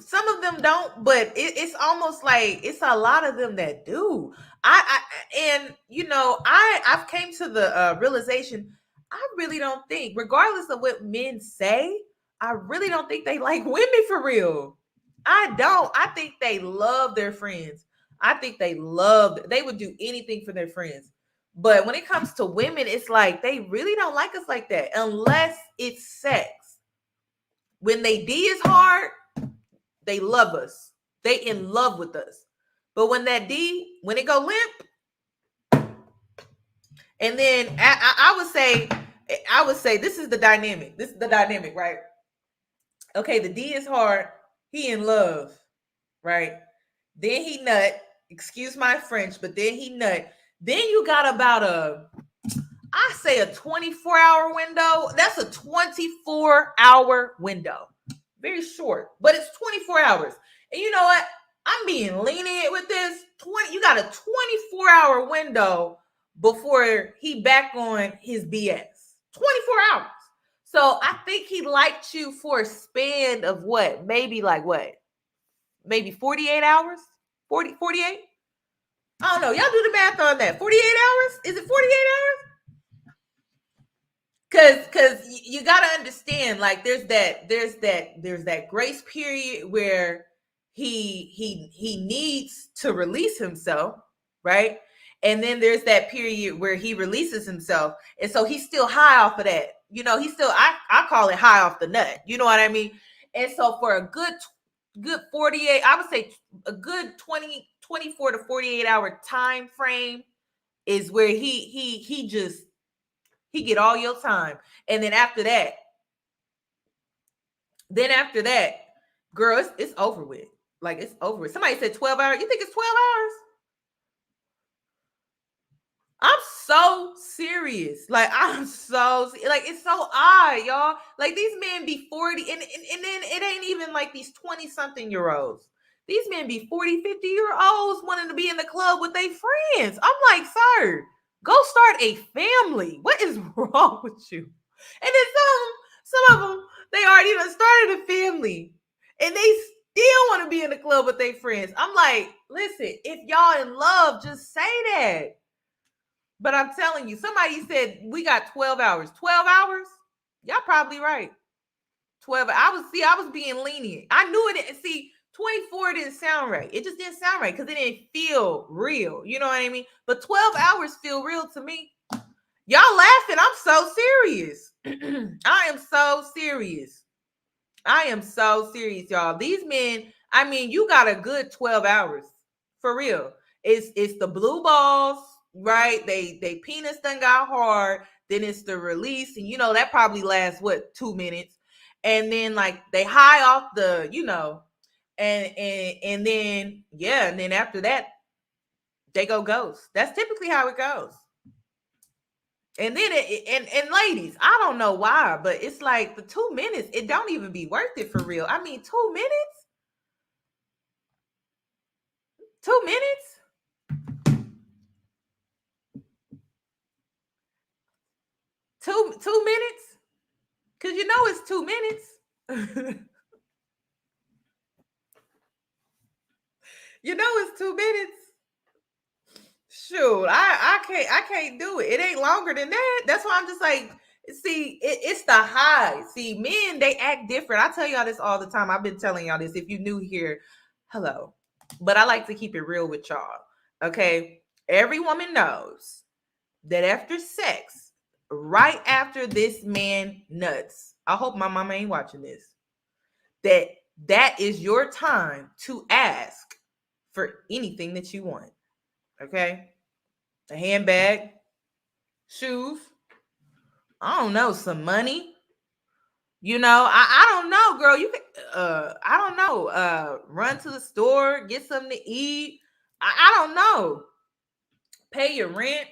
don't, but it's almost like it's a lot of them that do. And you know, I've came to the realization, I really don't think, regardless of what men say, I really don't think they like women for real. I don't. I think they love their friends. I think they would do anything for their friends. But when it comes to women, it's like they really don't like us like that unless it's sex. When they D is hard, they love us. They in love with us. But when that D, when it go limp, and then I would say this is the dynamic. This is the dynamic, right? Okay, the D is hard. He in love, right? Then he nut. Excuse my French, but then he nut. Then you got about I say a 24-hour window. That's a 24-hour window. Very short, but it's 24 hours. And you know what? I'm being lenient with this. You got a 24-hour window before he back on his BS. 24 hours. So I think he liked you for a span of what? Maybe like what? Maybe 48 hours? 48? I don't know. Y'all do the math on that. 48 hours? Is it 48 hours? Cause you gotta understand, like there's that grace period where he needs to release himself, right? And then there's that period where he releases himself, and so he's still high off of that. You know, he's still I call it high off the nut. You know what I mean? And so for a good 48, I would say a good 24 to 48 hour time frame is where he just he get all your time. And then after that, girl, it's over with. Like it's over with. Somebody said 12 hours. You think it's 12 hours? I'm so serious. Like I'm so like it's so odd, y'all. Like these men be 40 and then it ain't even like these 20-something-year-olds. These men be 40, 50-year-olds wanting to be in the club with their friends. I'm like, sir, go start a family. What is wrong with you? And then some of them, they already done started a family. And they still want to be in the club with their friends. I'm like, listen, if y'all in love, just say that. But I'm telling you, somebody said we got 12 hours. 12 hours? Y'all probably right. 12. I was being lenient. I knew it. See, 24 didn't sound right. It just didn't sound right because it didn't feel real. You know what I mean? But 12 hours feel real to me. Y'all laughing. I'm so serious. I am so serious. I am so serious, y'all. These men, I mean, you got a good 12 hours. For real. It's the blue balls, right? They penis done got hard. Then it's the release. And you know, that probably lasts what, 2 minutes. And then like they high off the, you know, and then yeah, and then after that, they go ghost. That's typically how it goes. And then and ladies, I don't know why, but it's like the 2 minutes, it don't even be worth it for real. I mean, 2 minutes? 2 minutes? Two minutes? Because you know it's 2 minutes. You know it's 2 minutes. Shoot, I can't do it. It ain't longer than that. That's why I'm just like, see, it's the high. See, men, they act different. I tell y'all this all the time. I've been telling y'all this. If you new here, hello. But I like to keep it real with y'all. Okay. Every woman knows that after sex, right after this man nuts, I hope my mama ain't watching this, that is your time to ask for anything that you want. Okay? A handbag, shoes, I don't know, some money. You know, I don't know, girl. You can I don't know, run to the store, get something to eat. I don't know. Pay your rent.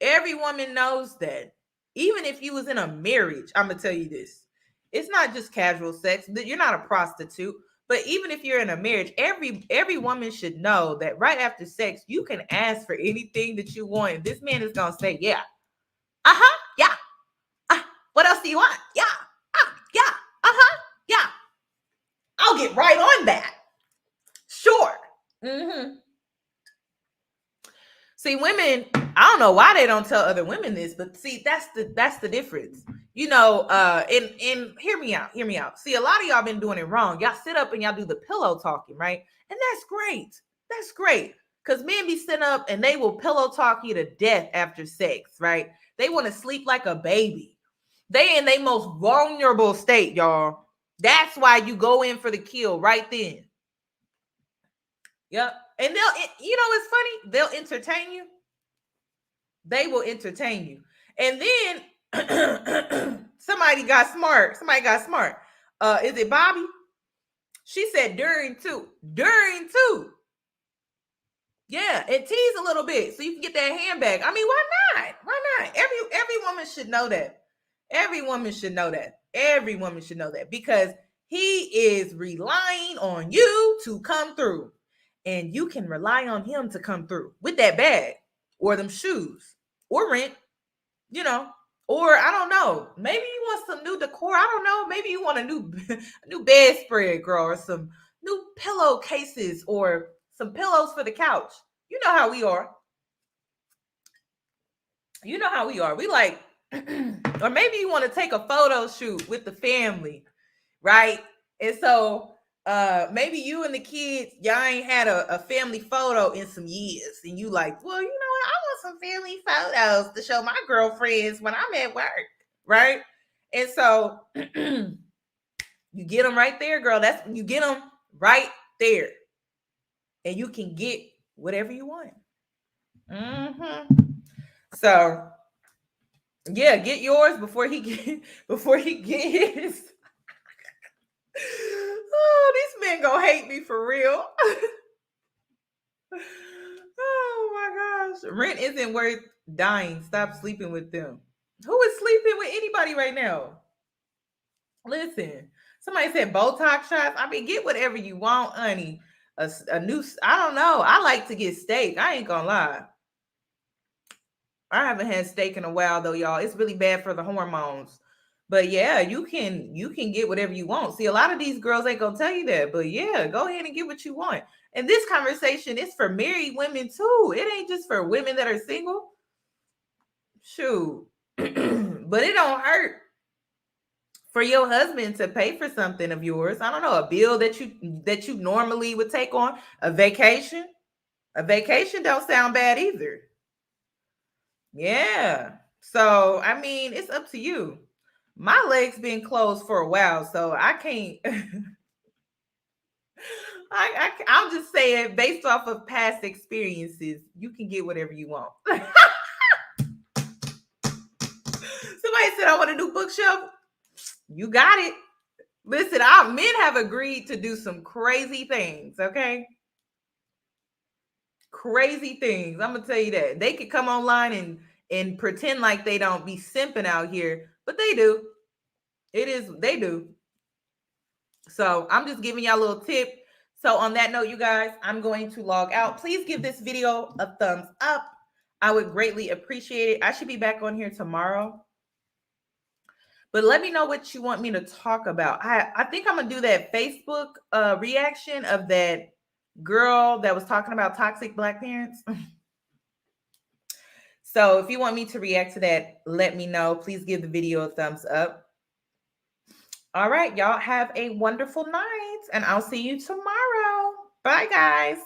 Every woman knows that. Even if you was in a marriage, I'm gonna tell you this. It's not just casual sex. You're not a prostitute. But even if you're in a marriage, every woman should know that right after sex, you can ask for anything that you want. This man is gonna say, yeah. Uh-huh. Yeah. What else do you want? Yeah. Yeah. Uh-huh. Yeah. I'll get right on that. Sure. Mm-hmm. See, women, I don't know why they don't tell other women this, but see, that's the difference. You know, and hear me out. See, a lot of y'all been doing it wrong. Y'all sit up and y'all do the pillow talking, right? And that's great. That's great. Because men be sitting up and they will pillow talk you to death after sex, right? They want to sleep like a baby. They in their most vulnerable state, y'all. That's why you go in for the kill right then. Yep. And you know, it's funny. They'll entertain you. They will entertain you. And then somebody got smart. Is it Bobby? She said during two. Yeah, and tease a little bit so you can get that handbag. I mean, why not? Why not? Every woman should know that. Every woman should know that because he is relying on you to come through. And you can rely on him to come through with that bag or them shoes or rent, you know, or I don't know. Maybe you want some new decor. I don't know. Maybe you want a new bedspread, girl, or some new pillowcases or some pillows for the couch. You know how we are. We like, or maybe you want to take a photo shoot with the family, right? And so maybe you and the kids, y'all ain't had a family photo in some years, and you like, well, you know what? I want some family photos to show my girlfriends when I'm at work, right? And so you get them right there, girl. You get them right there, and you can get whatever you want. Mm-hmm. So yeah, get yours before he get his. Oh, these men gonna hate me for real. Oh my gosh. Rent isn't worth dying. Stop sleeping with them. Who is sleeping with anybody right now? Listen, somebody said Botox shots. I mean, get whatever you want, honey. A new, I don't know. I like to get steak. I ain't gonna lie. I haven't had steak in a while though, y'all. It's really bad for the hormones. But yeah, you can get whatever you want. See, a lot of these girls ain't gonna tell you that, but yeah, go ahead and get what you want. And this conversation is for married women too. It ain't just for women that are single. Shoot. But it don't hurt for your husband to pay for something of yours. I don't know, a bill that you normally would take on, a vacation. A vacation don't sound bad either. Yeah. So, I mean, it's up to you. My legs been closed for a while, so I can't. I'm just saying, based off of past experiences, you can get whatever you want. Somebody said I want a new bookshelf. You got it. Listen, our men have agreed to do some crazy things, okay? Crazy things. I'm gonna tell you that. They could come online and pretend like they don't be simping out here, but they do. They do. So I'm just giving y'all a little tip. So on that note, you guys, I'm going to log out. Please give this video a thumbs up. I would greatly appreciate it. I should be back on here tomorrow. But let me know what you want me to talk about. I think I'm gonna do that Facebook reaction of that girl that was talking about toxic Black parents. So if you want me to react to that, let me know. Please give the video a thumbs up. All right, y'all have a wonderful night, and I'll see you tomorrow. Bye, guys.